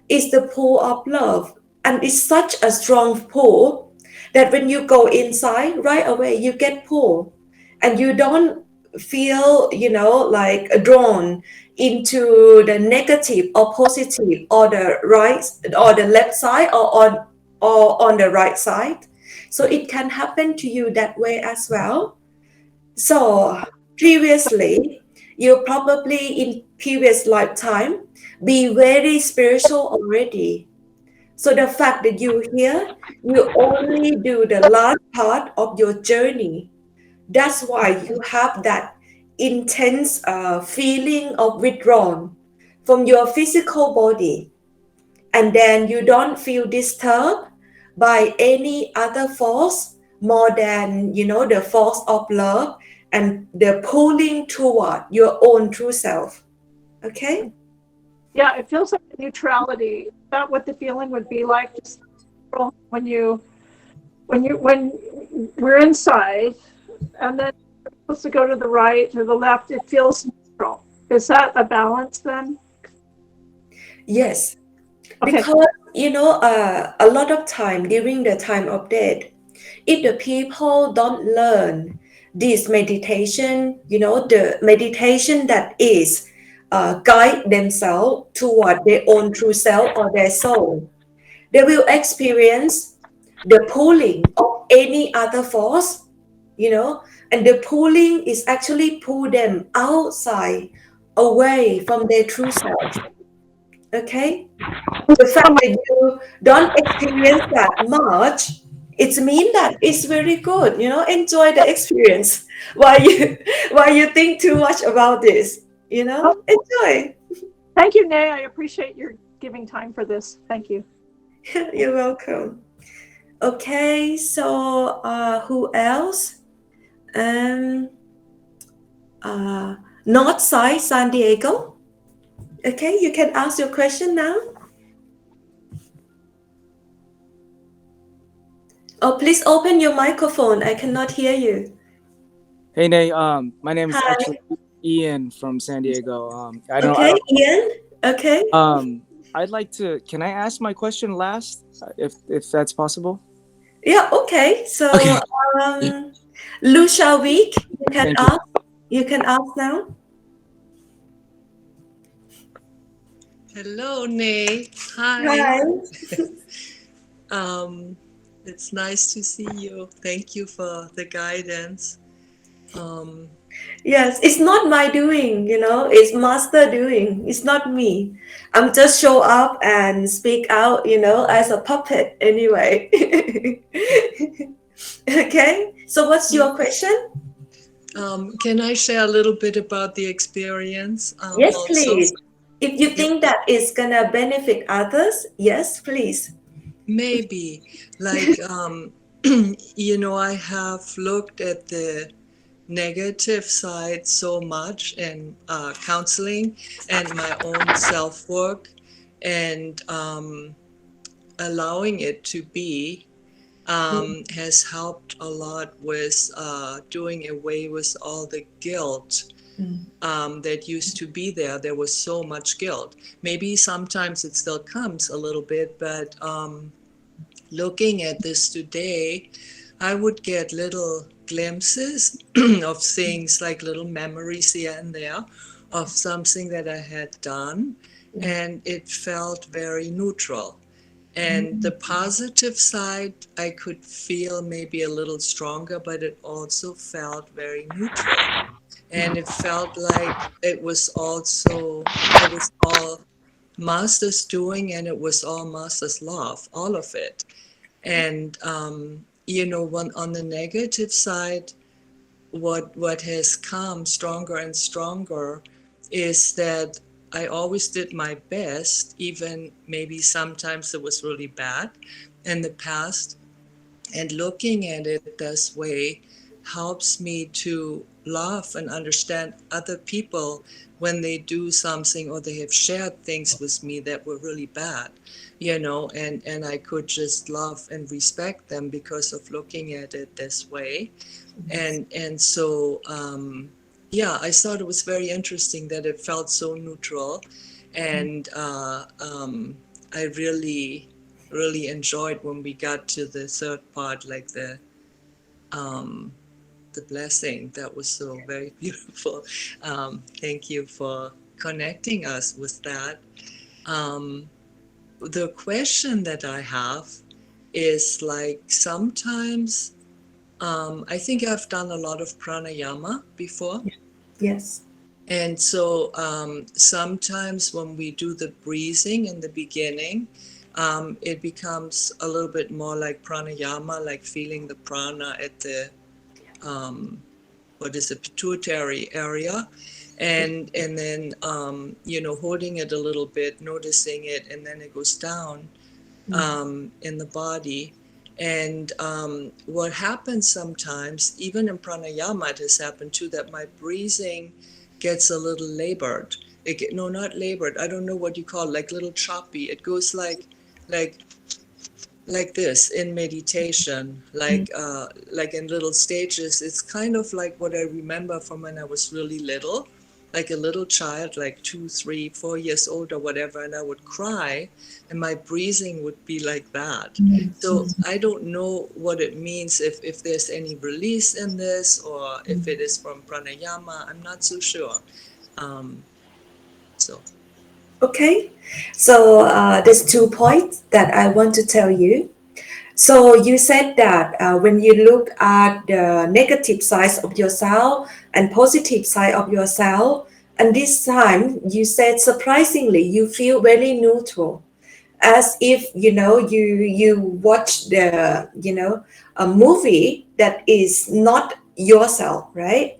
Speaker 3: It's the pull of love. And it's such a strong pull that when you go inside, right away you get pulled. And you don't feel, like drawn into the negative or positive or the right or the left side or on the right side. So it can happen to you that way as well. So previously, you probably in previous lifetime be very spiritual already. So the fact that you here, you only do the last part of your journey. That's why you have that intense feeling of withdrawn from your physical body. And then you don't feel disturbed by any other force more than, the force of love and the pulling toward your own true self. Okay?
Speaker 5: Yeah, it feels like neutrality. Is that what the feeling would be like? Just when we're inside, and then you're supposed to go to the right or the left, it feels neutral. Is that a balance then?
Speaker 3: Yes.
Speaker 5: Okay.
Speaker 3: Because, a lot of time during the time of death, if the people don't learn this meditation, the meditation that is guide themselves toward their own true self or their soul, they will experience the pulling of any other force, and the pulling is actually pull them outside, away from their true self. Okay? The fact that you don't experience that much, it means that it's very good. Enjoy the experience. While you think too much about this, enjoy.
Speaker 5: Thank you, Nay. I appreciate your giving time for this. Thank you.
Speaker 3: You're welcome. Okay, so who else? North side, San Diego. Okay, you can ask your question now. Oh, please open your microphone. I cannot hear you.
Speaker 6: Hey, Nay. My name is
Speaker 3: Hi.
Speaker 6: actually Ian from San Diego.
Speaker 3: Okay, Ian. Okay.
Speaker 6: I'd like to. Can I ask my question last, if that's possible?
Speaker 3: Yeah. Okay. So,
Speaker 6: Okay.
Speaker 3: Lucia Week, you can
Speaker 6: Thank you.
Speaker 3: ask. You can ask now.
Speaker 7: Hello, Nay. Hi. It's nice to see you. Thank you for the guidance.
Speaker 3: Yes, it's not my doing, it's master doing. It's not me. I'm just show up and speak out, as a puppet anyway. Okay, so what's your question?
Speaker 7: Can I share a little bit about the experience
Speaker 3: Yes,
Speaker 7: also?
Speaker 3: please. If you
Speaker 7: Yeah,
Speaker 3: think that it's gonna benefit others, yes, please.
Speaker 7: maybe. Like, I have looked at the negative side so much in counseling and my own self work, and allowing it to be has helped a lot with doing away with all the guilt that used to be there. There was so much guilt. Maybe sometimes it still comes a little bit, but looking at this today, I would get little glimpses of things, like little memories here and there of something that I had done, and it felt very neutral. And the positive side, I could feel maybe a little stronger, but it also felt very neutral. And it felt like it was all Master's doing, and it was all Master's love, all of it. And, on the negative side, what has come stronger and stronger is that I always did my best, even maybe sometimes it was really bad in the past. And looking at it this way helps me to love and understand other people when they do something or they have shared things with me that were really bad, and I could just love and respect them because of looking at it this way. And so yeah, I thought it was very interesting that it felt so neutral, and I really enjoyed when we got to the third part, like the blessing. That was so very beautiful. Thank you for connecting us with that. The question that I have is, like, sometimes I think I've done a lot of pranayama before.
Speaker 3: Yes.
Speaker 7: And so sometimes when we do the breathing in the beginning, it becomes a little bit more like pranayama, like feeling the prana at the, pituitary area. And then, holding it a little bit, noticing it, and then it goes down in the body. And what happens sometimes, even in pranayama, it has happened too, that my breathing gets a little labored. No, not labored. I don't know what you call it, like little choppy. It goes like this in meditation, like in little stages. It's kind of like what I remember from when I was really little, like a little child, like 2, 3, 4 years old or whatever, and I would cry and my breathing would be like that. So I don't know what it means, if there's any release in this, or if it is from pranayama. I'm not so sure. So
Speaker 3: Okay, so there's 2 points that I want to tell you. So you said that when you look at the negative side of yourself and positive side of yourself, and this time you said surprisingly you feel very neutral, as if you watch the a movie that is not yourself, right?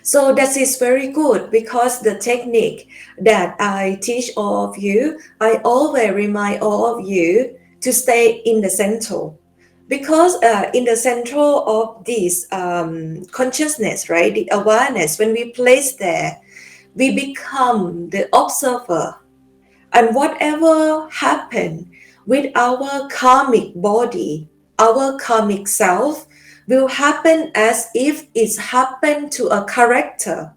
Speaker 3: So that is very good, because the technique that I teach all of you, I always remind all of you to stay in the central. Because in the central of this consciousness, right, the awareness, when we place there, we become the observer. And whatever happened with our karmic body, our karmic self, will happen as if it's happened to a character,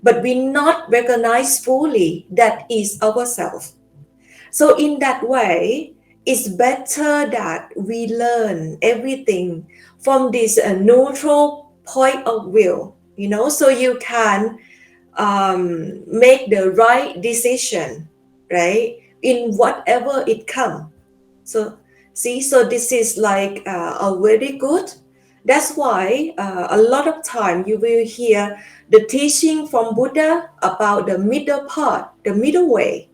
Speaker 3: but we not recognize fully that is ourselves. So in that way, it's better that we learn everything from this neutral point of view, so you can make the right decision, right, in whatever it comes. So see, so this is like a very good That's why a lot of time you will hear the teaching from Buddha about the middle part, the middle way,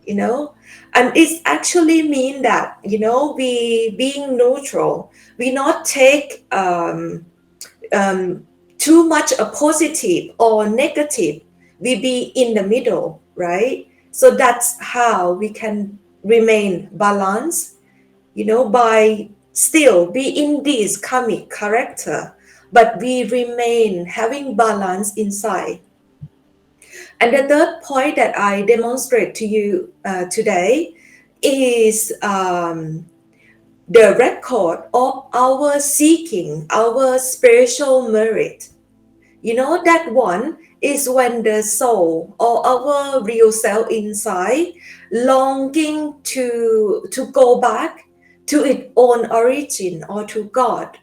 Speaker 3: you know. And it actually mean that, you know, we being neutral, we not take too much a positive or negative, we be in the middle, right? So that's how we can remain balanced, you know, by still be in this karmic character, but we remain having balance inside. And the third point that I demonstrate to you today is the record of our seeking our spiritual merit. You know, that one is when the soul or our real self inside longing to go back to its own origin or to God.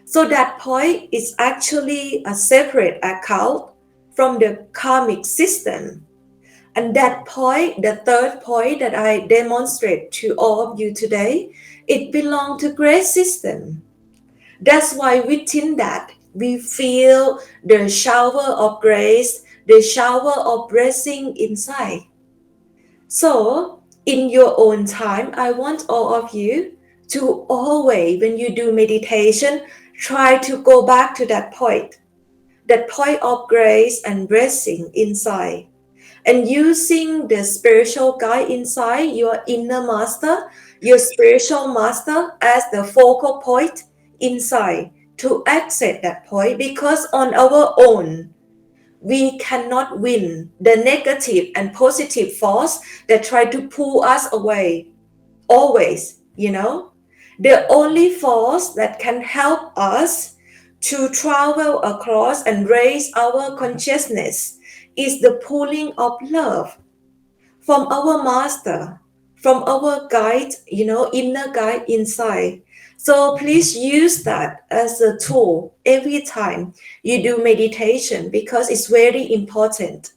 Speaker 3: So that point is actually a separate account from the karmic system. And that point, the third point that I demonstrate to all of you today, it belongs to great system. That's why within that, we feel the shower of grace, the shower of blessing inside. So, in your own time, I want all of you to always, when you do meditation, try to go back to that point of grace and blessing inside. And using the spiritual guide inside, your inner master, your spiritual master as the focal point inside to access that point, because on our own we cannot win the negative and positive force that try to pull us away always, you know. The only force that can help us to travel across and raise our consciousness is the pulling of love from our master, from our guide, you know, inner guide inside. So please use that as a tool every time you do meditation, because it's very important.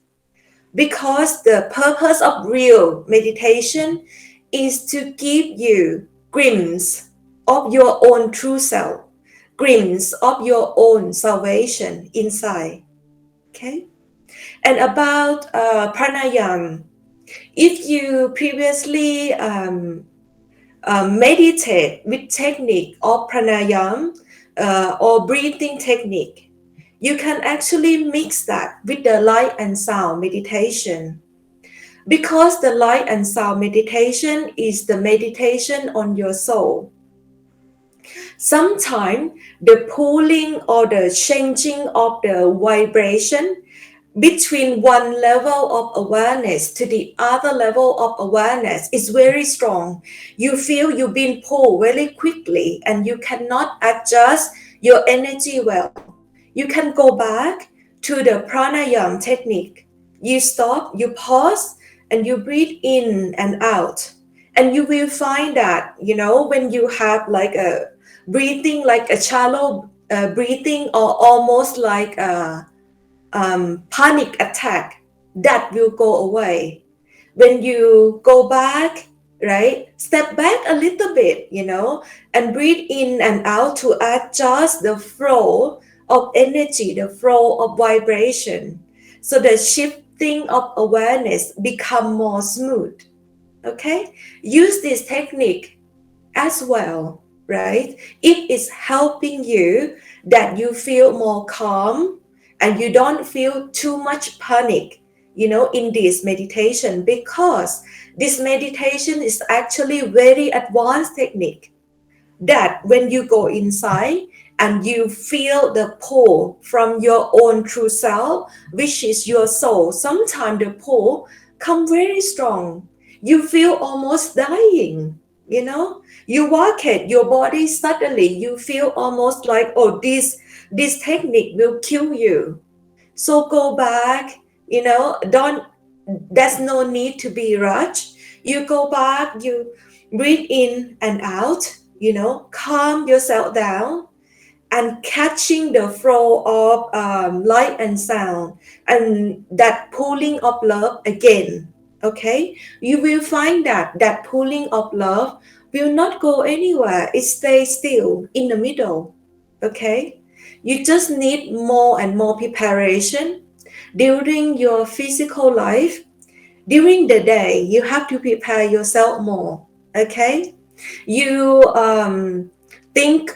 Speaker 3: Because the purpose of real meditation is to give you glimpse of your own true self, glimpse of your own salvation inside. Okay? And about pranayama, if you previously meditate with technique of pranayama or breathing technique, you can actually mix that with the light and sound meditation. Because the light and sound meditation is the meditation on your soul. Sometimes the pulling or the changing of the vibration between one level of awareness to the other level of awareness is very strong. You feel you've been pulled very quickly and you cannot adjust your energy well. You can go back to the pranayama technique. You stop, you pause, and you breathe in and out. And you will find that, you know, when you have like a breathing, like a shallow breathing, or almost like a panic attack, that will go away. When you go back, right, step back a little bit, you know, and breathe in and out to adjust the flow of energy, the flow of vibration. So the shifting of awareness become more smooth. Okay, use this technique as well, right? It is helping you that you feel more calm and you don't feel too much panic, you know, in this meditation, because this meditation is actually very advanced technique that when you go inside and you feel the pull from your own true self, which is your soul, sometimes the pull come very strong. You feel almost dying, you know. You walk it, your body suddenly, you feel almost like, oh, this technique will kill you. So go back, you know, there's no need to be rushed. You go back, you breathe in and out, you know, calm yourself down and catching the flow of light and sound and that pulling of love again. Okay, you will find that pulling of love will not go anywhere. It stays still in the middle. Okay, you just need more and more preparation during your physical life. During the day, you have to prepare yourself more. Okay, you think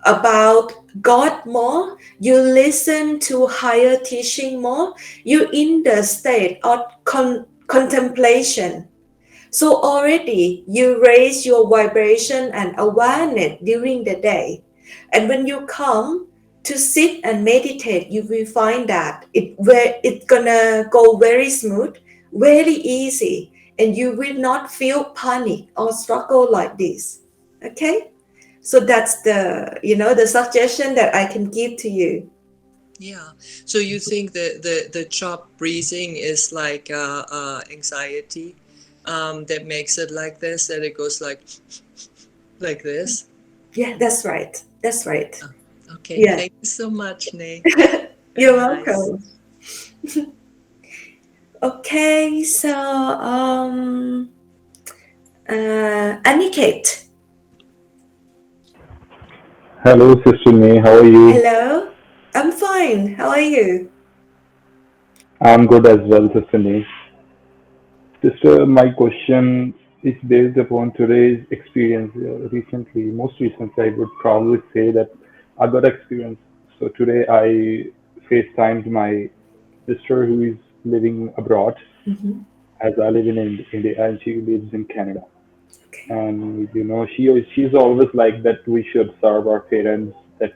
Speaker 3: about God more, you listen to higher teaching more, you're in the state of contemplation. So already you raise your vibration and awareness during the day. And when you come to sit and meditate, you will find that it's gonna go very smooth, very easy, and you will not feel panic or struggle like this. Okay? So that's the suggestion that I can give to you.
Speaker 7: Yeah. So you think the chopped breathing is like anxiety that makes it like this, that it goes like this?
Speaker 3: Yeah, that's right. That's right.
Speaker 7: Oh, okay.
Speaker 3: Yeah.
Speaker 7: Thank you so much, Nay.
Speaker 3: You're
Speaker 7: Very nice.
Speaker 3: welcome. Okay, so Aniket,
Speaker 8: Hello, Sister May. How are you?
Speaker 3: hello. I'm fine. How are you?
Speaker 8: I'm good as well, Sister May. Sister, my question is based upon today's experience. Recently, most recently, I would probably say that I got experience. So today, I FaceTimed my sister who is living abroad,
Speaker 3: Mm-hmm.
Speaker 8: as I live in India, and she lives in Canada.
Speaker 3: Okay.
Speaker 8: And she's always like that we should serve our parents, that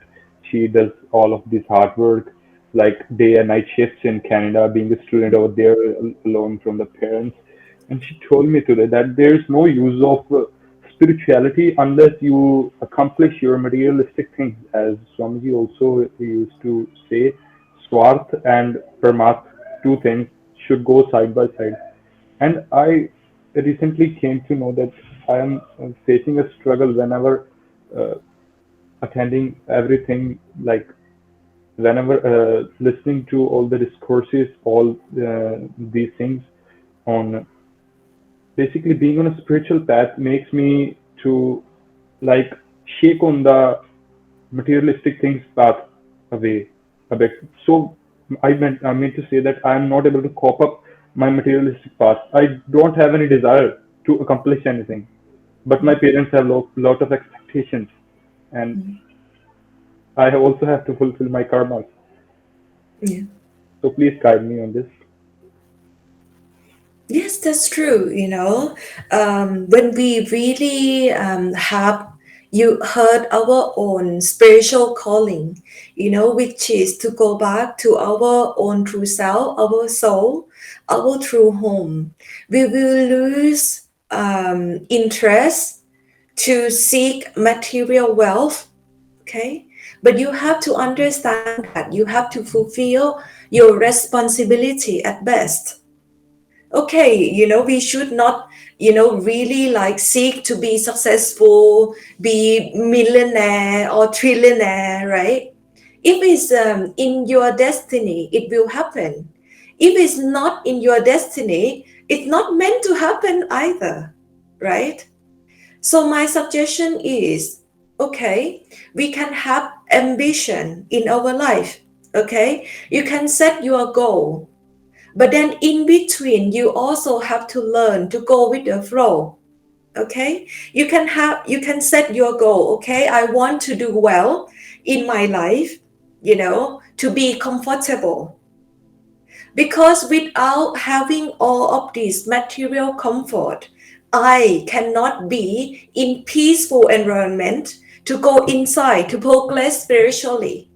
Speaker 8: she does all of this hard work, like day and night shifts in Canada, being a student over there alone from the parents. And she told me today that there's no use of spirituality unless you accomplish your materialistic things, as Swamiji also used to say, swarth and parmarth, two things should go side by side. And I recently came to know that I am facing a struggle whenever uh, attending everything, like whenever listening to all the discourses, all these things on basically being on a spiritual path makes me to like shake on the materialistic things path away a bit. So I meant to say that I am not able to cope up my materialistic path. I don't have any desire to accomplish anything, but my parents have lot of expectations, and
Speaker 3: Mhm.
Speaker 8: I also have to fulfill my karmas.
Speaker 3: Yeah.
Speaker 8: So please guide me on this.
Speaker 3: Yes, that's true. When we really have you heard our own spiritual calling, which is to go back to our own true self, our soul, our true home, we will lose interest to seek material wealth. Okay, but you have to understand that you have to fulfill your responsibility at best. Okay, we should not really like seek to be successful, be millionaire or trillionaire, right? If it's in your destiny, it will happen. If it's not in your destiny, it's not meant to happen either, right? So my suggestion is, okay, we can have ambition in our life. Okay, you can set your goal, but then in between, you also have to learn to go with the flow. Okay, you can set your goal. Okay, I want to do well in my life, to be comfortable. Because without having all of this material comfort, I cannot be in peaceful environment to go inside to progress spiritually.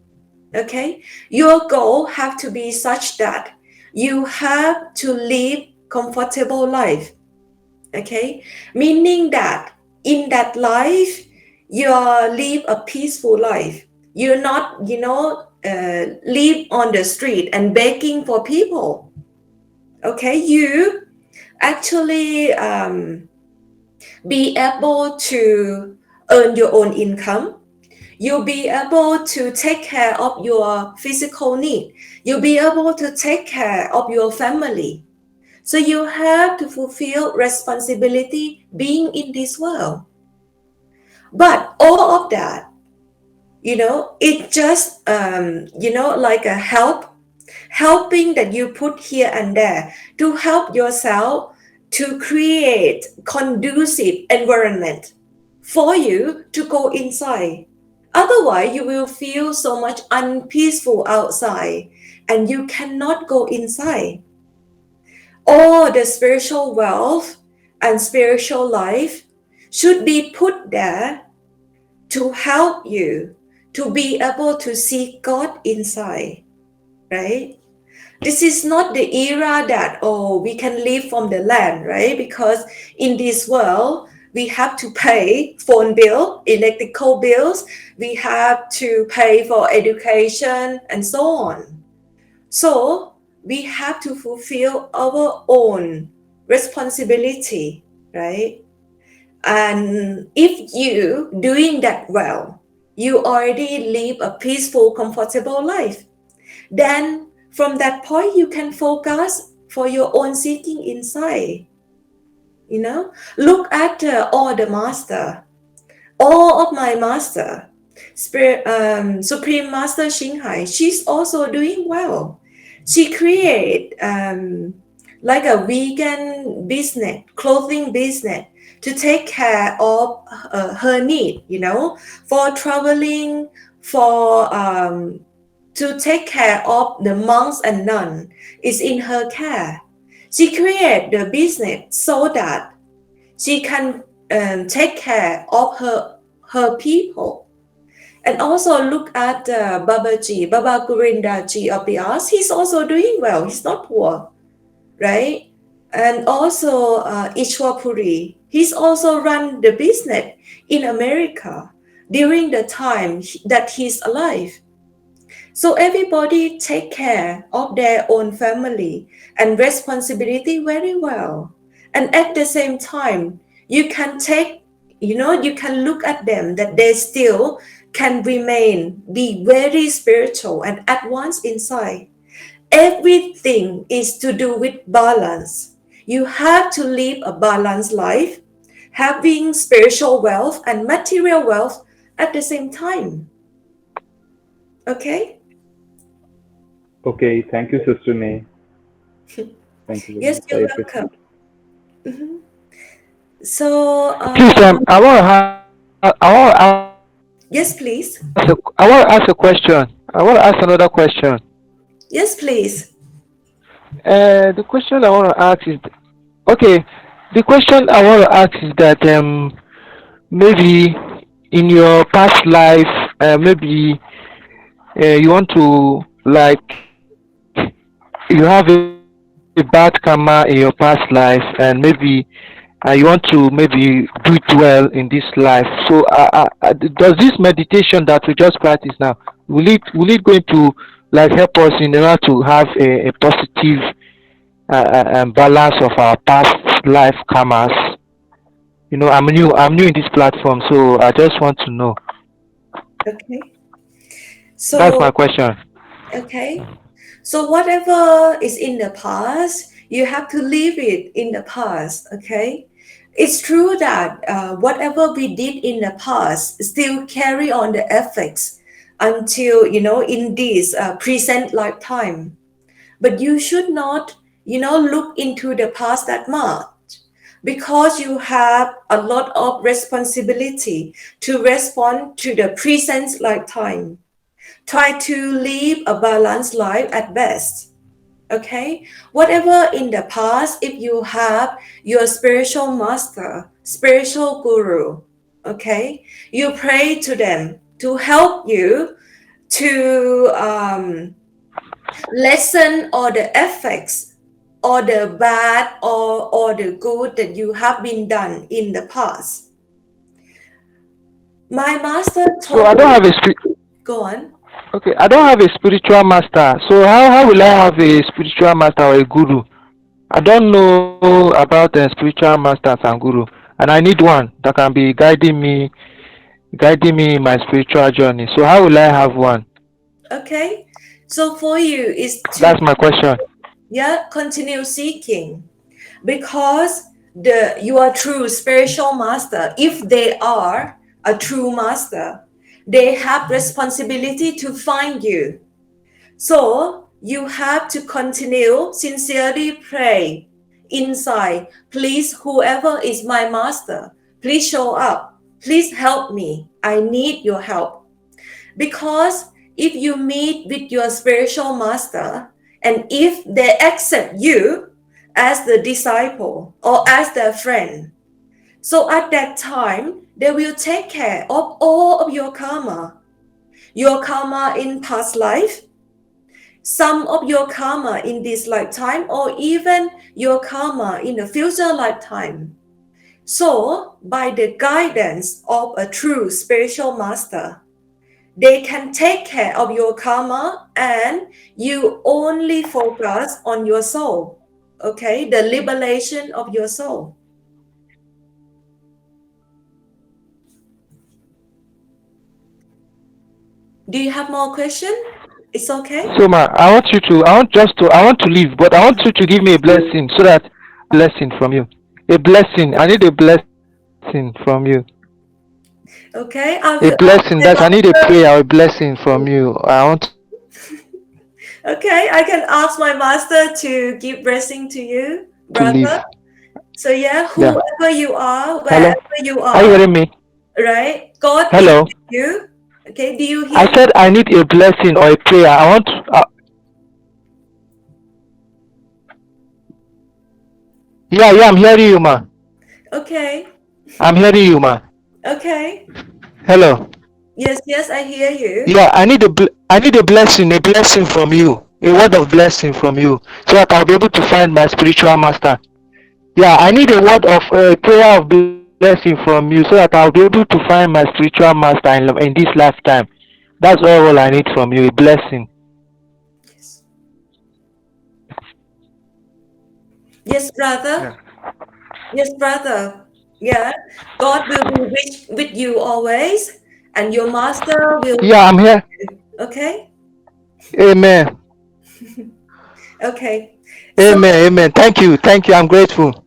Speaker 3: Okay, your goal have to be such that you have to live comfortable life. Okay, meaning that in that life you live a peaceful life. You're not live on the street and begging for people. Okay, you actually be able to earn your own income. You'll be able to take care of your physical need. You'll be able to take care of your family. So you have to fulfill responsibility being in this world. But all of that, It just like a helping that you put here and there to help yourself to create conducive environment for you to go inside. Otherwise, you will feel so much unpeaceful outside and you cannot go inside. All the spiritual wealth and spiritual life should be put there to help you to be able to see God inside, right? This is not the era that, we can live from the land, right? Because in this world, we have to pay phone bill, electrical bills, we have to pay for education and so on. So we have to fulfill our own responsibility, right? And if you doing that well, you already live a peaceful, comfortable life. Then from that point, you can focus for your own seeking inside. Look at all the master, all of my master, Supreme Master Xinghai. She's also doing well. She create like a vegan business, clothing business, to take care of her need, for traveling, for to take care of the monks and nuns is in her care. She create the business so that she can take care of her people. And also look at Babaji, Baba Gurindaji of the arts. He's also doing well. He's not poor, right? And also Ishwapuri, he's also run the business in America during the time that he's alive. So everybody take care of their own family and responsibility very well. And at the same time, you can you can look at them that they still can be very spiritual and advanced inside. Everything is to do with balance. You have to live a balanced life, having spiritual wealth and material wealth at the same time. Okay?
Speaker 8: Okay, thank you, Sister Nay. Thank you.
Speaker 3: Yes, you're welcome. Mm-hmm. So,
Speaker 4: please, I want to
Speaker 3: yes, please.
Speaker 4: I want to ask a question. I want to ask another question.
Speaker 3: Yes, please.
Speaker 4: The question I want to ask is, the question I want to ask is that maybe in your past life, maybe you want to, like, you have a bad karma in your past life, and maybe you want to maybe do it well in this life. So does this meditation that we just practice now, will it going to like help us in order to have a positive balance of our past life karmas? I'm new in this platform, so I just want to know.
Speaker 3: Okay. So
Speaker 4: that's my question.
Speaker 3: Okay. So whatever is in the past, you have to leave it in the past. Okay. It's true that whatever we did in the past still carry on the effects until, in this present lifetime. But you should not, look into the past that much, because you have a lot of responsibility to respond to the present lifetime. Try to live a balanced life at best. Okay, whatever in the past, if you have your spiritual master, spiritual guru, okay, you pray to them to help you to lessen all the effects or the bad or the good that you have been done in the past. My master told
Speaker 4: So I don't have
Speaker 3: go on.
Speaker 4: Okay, I don't have a spiritual master. So how will I have a spiritual master or a guru? I don't know about the spiritual masters and guru, and I need one that can be guiding me in my spiritual journey. So how will I have one?
Speaker 3: Okay, so for you is to,
Speaker 4: that's my question.
Speaker 3: Yeah, continue seeking, because your true spiritual master, if they are a true master, they have responsibility to find you. So you have to continue sincerely pray inside. Please, whoever is my master, please show up. Please help me. I need your help. Because if you meet with your spiritual master, and if they accept you as the disciple or as their friend, so at that time, they will take care of all of your karma in past life, some of your karma in this lifetime, or even your karma in the future lifetime. So, by the guidance of a true spiritual master, they can take care of your karma, and you only focus on your soul, okay? The liberation of your soul. Do you have more questions? It's okay.
Speaker 4: So ma, I want to leave, but I want you to give me a blessing so that blessing from you. A blessing. I need a blessing from you.
Speaker 3: Okay.
Speaker 4: A blessing. That I need a prayer or a blessing from you. I want.
Speaker 3: Okay, I can ask my master to give blessing to you, brother.
Speaker 4: To leave.
Speaker 3: So yeah, whoever you are, wherever you
Speaker 4: Are you hearing me?
Speaker 3: Right? God
Speaker 4: Hello.
Speaker 3: is with you. Okay, do you hear
Speaker 4: I said I need a blessing or a prayer. I want. Yeah, I'm hearing you, ma.
Speaker 3: Okay.
Speaker 4: I'm hearing you, ma.
Speaker 3: Okay.
Speaker 4: Hello.
Speaker 3: Yes, I hear you.
Speaker 4: Yeah, I need a blessing from you, a word of blessing from you, so that I'll be able to find my spiritual master. Yeah, I need a word of prayer of blessing from you, so that I'll be able to find my spiritual master in this lifetime. That's all I need from you, a blessing.
Speaker 3: Yes, brother.
Speaker 4: Yeah.
Speaker 3: Yes, brother. Yeah, God will be with you always, and your master will.
Speaker 4: Yeah, I'm here.
Speaker 3: Okay.
Speaker 4: Amen.
Speaker 3: Okay.
Speaker 4: Amen. Thank you. I'm grateful.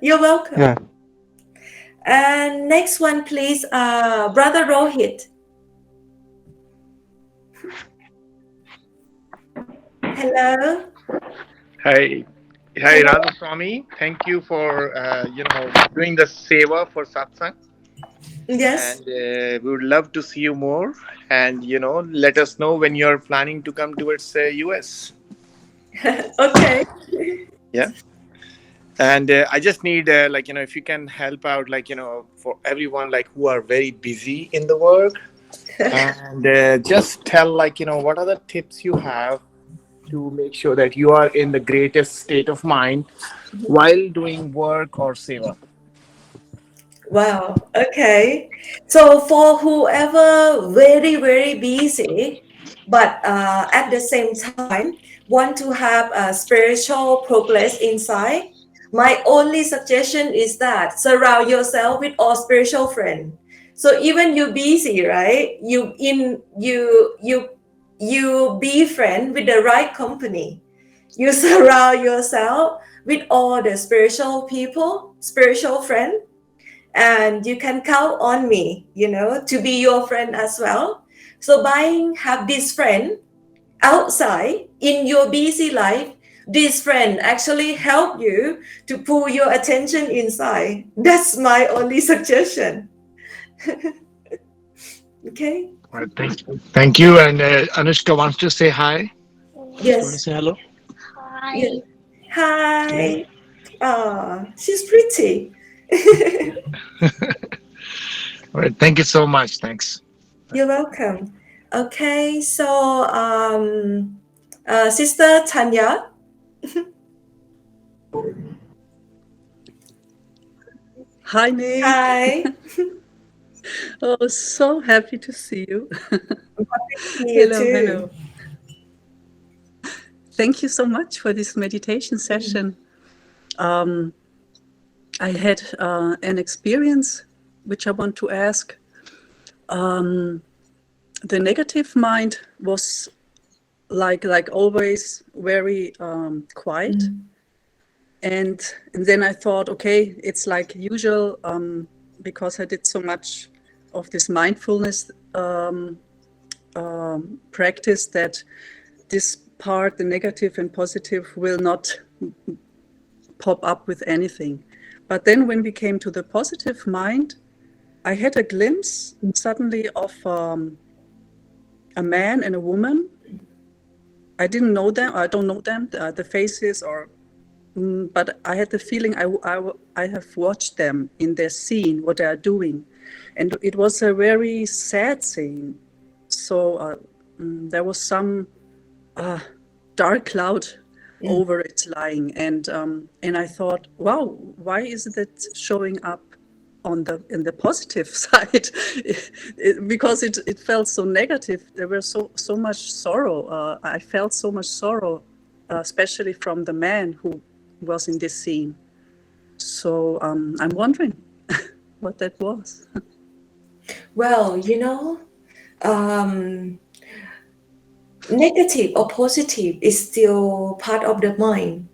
Speaker 3: You're welcome.
Speaker 4: Yeah.
Speaker 3: And next one, please, Brother Rohit. Hello.
Speaker 9: Hi, Radha Swami. Thank you for doing the seva for satsang.
Speaker 3: Yes.
Speaker 9: And we would love to see you more. And let us know when you're planning to come towards US.
Speaker 3: Okay.
Speaker 9: Yeah. And I just need if you can help out for everyone who are very busy in the work, and just tell what are the tips you have to make sure that you are in the greatest state of mind while doing work or seva.
Speaker 3: Wow. Okay. So for whoever very, very busy, but at the same time want to have a spiritual progress inside, my only suggestion is that surround yourself with all spiritual friends. So even you busy, right? You be friend with the right company. You surround yourself with all the spiritual people, spiritual friends, and you can count on me, to be your friend as well. So by have this friend outside in your busy life, this friend actually help you to pull your attention inside. That's my only suggestion. Okay.
Speaker 10: All right, thank you. And Anushka wants to say hi.
Speaker 3: Yes.
Speaker 10: You want to say hello?
Speaker 3: Hi. Yes. Hi. She's pretty.
Speaker 10: All right, thank you so much. Thanks.
Speaker 3: You're welcome. Okay, so Sister Tanya.
Speaker 11: Hi, Nick.
Speaker 3: Hi.
Speaker 11: Oh, so happy to see you.
Speaker 3: I'm happy to see you too.
Speaker 11: Hello. Thank you so much for this meditation session. I had an experience which I want to ask. The negative mind was like always very quiet. And then I thought, okay, it's like usual because I did so much of this mindfulness practice, that this part, the negative and positive, will not pop up with anything. But then when we came to the positive mind, I had a glimpse suddenly of a man and a woman. I didn't know them. I don't know them, the faces, but I had the feeling I have watched them in their scene, what they are doing. And it was a very sad scene. So there was some dark cloud over it lying. And I thought, wow, why isn't it showing up in the positive side? Because it felt so negative. There was so much sorrow. I felt so much sorrow, especially from the man who was in this scene. So I'm wondering what that was.
Speaker 3: Well, negative or positive is still part of the mind,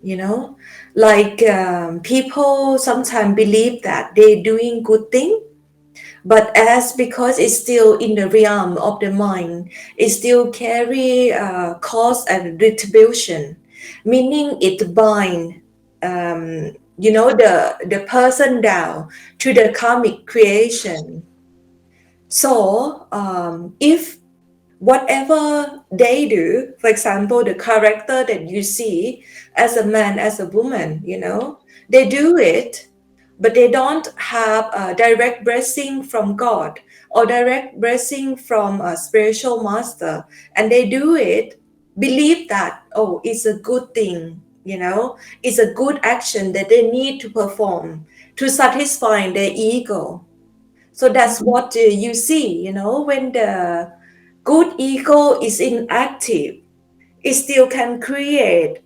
Speaker 3: like people sometimes believe that they're doing good thing, but because it's still in the realm of the mind, it still carry cause and retribution, meaning it bind the person down to the karmic creation. So if whatever they do, for example, the character that you see as a man, as a woman, they do it, but they don't have a direct blessing from God or direct blessing from a spiritual master, and they do it, believe that, oh, it's a good thing, it's a good action that they need to perform to satisfy their ego. So that's what you see, when the good ego is inactive, it still can create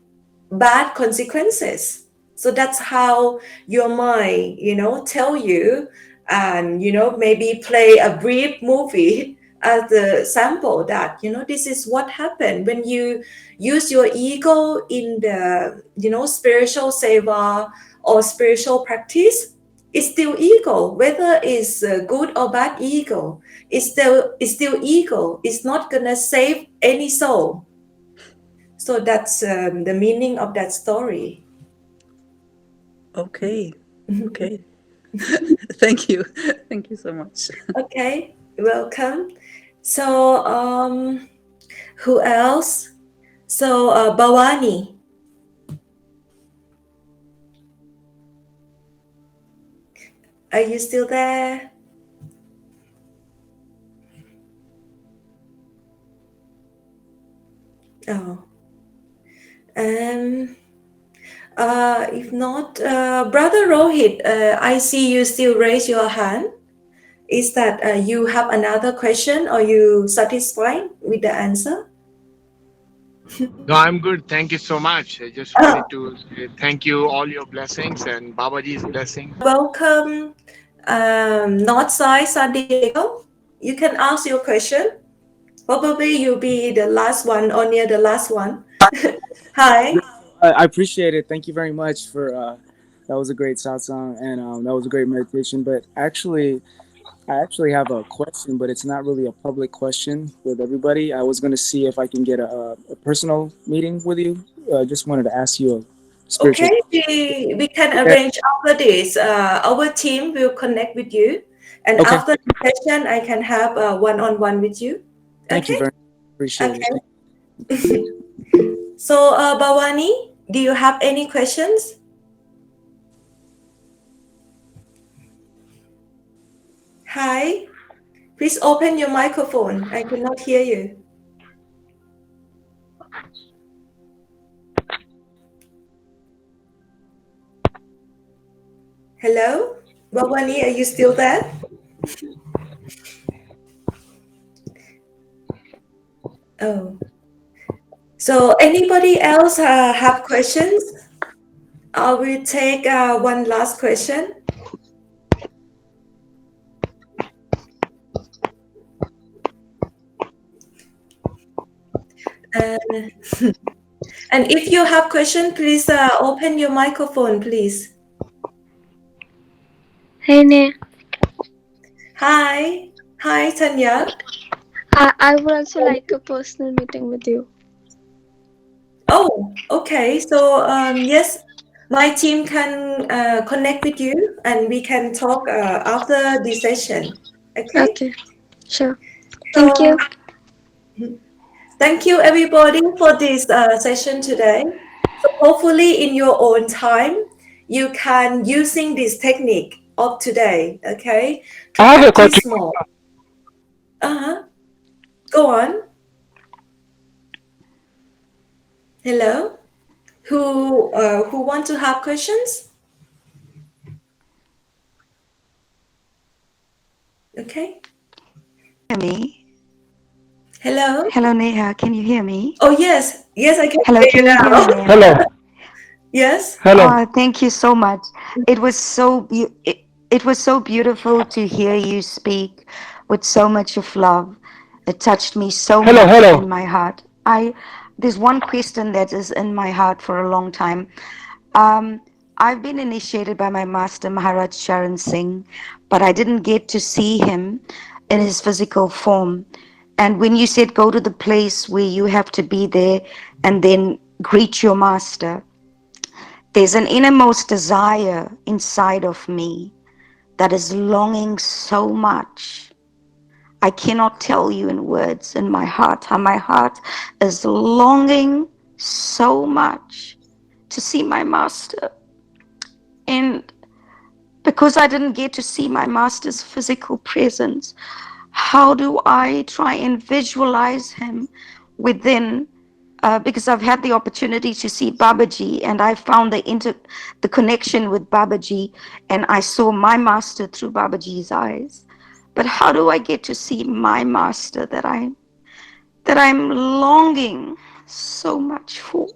Speaker 3: bad consequences. So that's how your mind, tell you, and, maybe play a brief movie as the sample that, this is what happened when you use your ego in the, spiritual seva or spiritual practice. It's still ego, whether it's good or bad ego. It's still ego. It's not gonna save any soul. So that's the meaning of that story.
Speaker 11: Okay. Thank you so much.
Speaker 3: Okay, welcome. So who else? So Bhavani. Are you still there? Oh. If not, Brother Rohit, I see you still raise your hand. Is that you have another question, or you satisfied with the answer?
Speaker 10: No, I'm good. Thank you so much. I just wanted to say thank you, all your blessings and Babaji's blessings.
Speaker 3: Welcome, Northside San Diego. You can ask your question. Probably you'll be the last one or near the last one. Hi.
Speaker 6: I appreciate it. Thank you very much for that was a great satsang, and that was a great meditation. But I actually have a question, but it's not really a public question with everybody. I was going to see if I can get a personal meeting with you. Just wanted to ask you a spiritual.
Speaker 3: Okay, we can arrange after this. Our team will connect with you, and after the session, I can have a one-on-one with you.
Speaker 6: Thank you very much. Appreciate
Speaker 3: it. So, Bhavani, do you have any questions? Hi, please open your microphone. I cannot hear you. Hello, Bhavani, are you still there? Oh. So anybody else have questions? I will take one last question. And if you have question, please open your microphone, please.
Speaker 12: Hey, Ne.
Speaker 3: Hi. Hi, Tanya.
Speaker 12: I would also like a personal meeting with you.
Speaker 3: Oh, okay. So, yes, my team can connect with you and we can talk after the session. Okay?
Speaker 12: Okay, sure. Thank
Speaker 3: So,
Speaker 12: you.
Speaker 3: thank you everybody for this session today. So, hopefully, in your own time, you can using this technique of today, okay, to
Speaker 4: I have a
Speaker 3: practice
Speaker 4: contribution.
Speaker 3: more. Go on. Hello. Who want to have questions? Okay.
Speaker 13: Hear me?
Speaker 3: Hello.
Speaker 13: Hello, Neha. Can you hear me?
Speaker 3: Oh yes, yes, I can
Speaker 13: Hello,
Speaker 3: hear you
Speaker 13: can you hear me,
Speaker 3: now.
Speaker 13: Neha?
Speaker 4: Hello.
Speaker 3: Yes.
Speaker 4: Hello.
Speaker 13: Thank you so much. It was it was so beautiful to hear you speak with so much of love. It touched me so
Speaker 4: Hello.
Speaker 13: much
Speaker 4: Hello.
Speaker 13: in my heart. There's one question that is in my heart for a long time. Um, I've been initiated by my master Maharaj Charan Singh, but I didn't get to see him in his physical form. And when you said go to the place where you have to be there and then greet your master, there's an innermost desire inside of me that is longing so much. I cannot tell you in words in my heart how my heart is longing so much to see my master. And because I didn't get to see my master's physical presence, how do I try and visualize him within? Because I've had the opportunity to see Babaji, and I found the connection with Babaji, and I saw my master through Babaji's eyes. But how do I get to see my master that I'm longing so much for?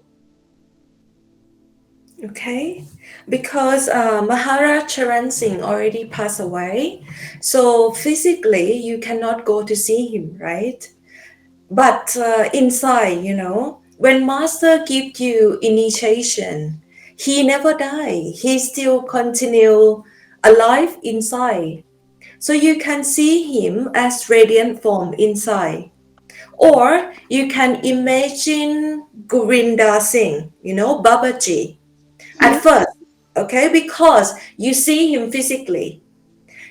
Speaker 3: Okay, because Maharaj Charan Singh already passed away, so physically you cannot go to see him, right? But inside, when Master gives you initiation, he never die. He still continue alive inside. So you can see him as radiant form inside. Or you can imagine Gorinda Singh, Babaji at
Speaker 13: Yes.
Speaker 3: first, okay, because you see him physically.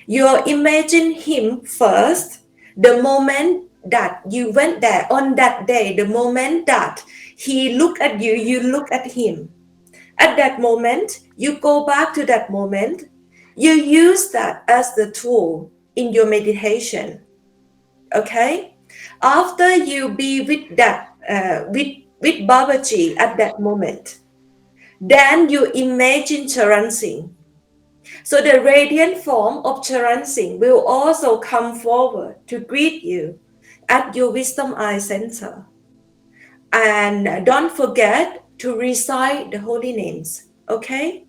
Speaker 3: You imagine him first, the moment that you went there on that day, the moment that he looked at you, you look at him. At that moment, you go back to that moment, you use that as the tool in your meditation. Okay? After you be with that, with Babaji at that moment, then you imagine Charan Singh. So the radiant form of Charan Singh will also come forward to greet you at your Wisdom Eye Center. And don't forget to recite the holy names, okay?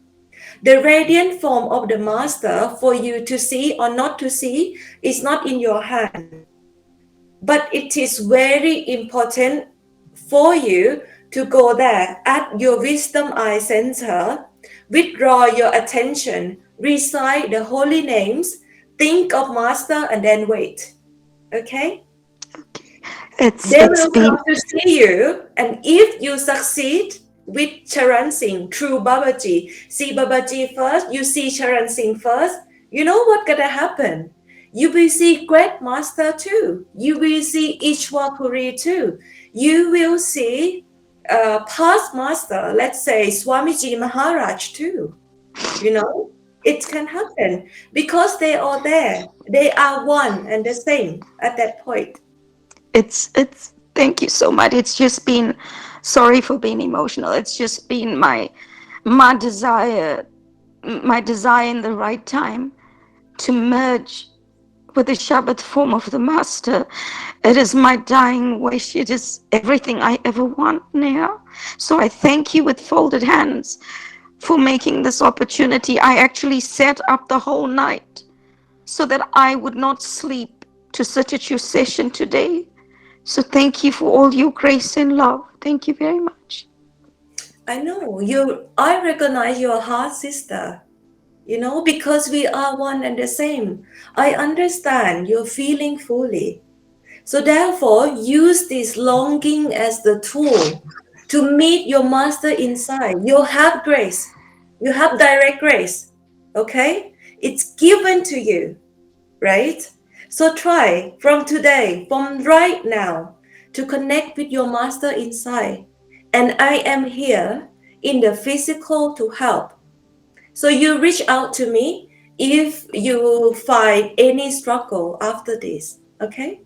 Speaker 3: The radiant form of the Master for you to see or not to see is not in your hand. But it is very important for you to go there at your Wisdom Eye Center, withdraw your attention, recite the holy names, think of Master, and then wait. Okay? They
Speaker 13: It's
Speaker 3: will
Speaker 13: been
Speaker 3: come to see you, and if you succeed with Charan Singh through Babaji, see Babaji first, you see Charan Singh first, you know what gonna happen? You will see great master too. You will see Ishwar Puri too. You will see past master, let's say Swamiji Maharaj too. It can happen because they are there. They are one and the same at that point.
Speaker 13: it's thank you so much. It's just been, sorry for being emotional, it's just been my desire in the right time to merge with the Shabd form of the master. It is my dying wish. It is everything I ever want now. So I thank you with folded hands for making this opportunity. I actually sat up the whole night so that I would not sleep to sit at your session today. So thank you for all your grace and love. Thank you very much.
Speaker 3: I know I recognize your heart, sister. because we are one and the same. I understand your feeling fully. So therefore, use this longing as the tool to meet your master inside. You have grace. You have direct grace. Okay? It's given to you, right? So try from today, from right now, to connect with your master inside. And I am here in the physical to help. So you reach out to me if you find any struggle after this. Okay?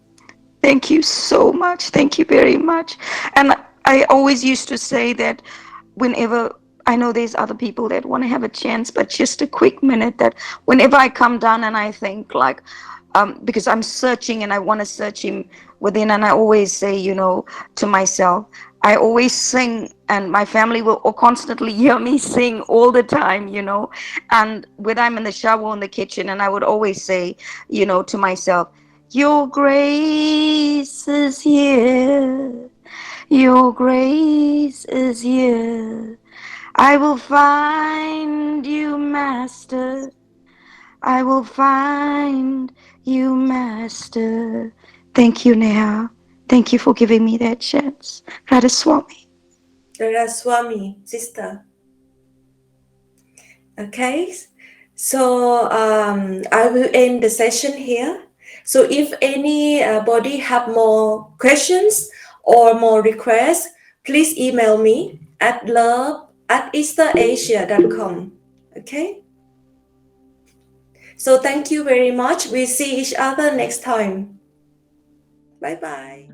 Speaker 13: Thank you so much. Thank you very much. And I always used to say that whenever, I know there's other people that want to have a chance, but just a quick minute, that whenever I come down and I think like, because I'm searching and I want to search him within, and I always say, to myself, I always sing, and my family will constantly hear me sing all the time, and when I'm in the shower or in the kitchen, and I would always say, to myself, your grace is here. Your grace is here. I will find you, Master. I will find you, Master. Thank you, Neha. Thank you for giving me that chance. Radha-swami.
Speaker 3: Radha-swami, sister. Okay, so I will end the session here. So if anybody have more questions or more requests, please email me at love@ISTAasia.com. Okay. So thank you very much. We see each other next time. Bye bye.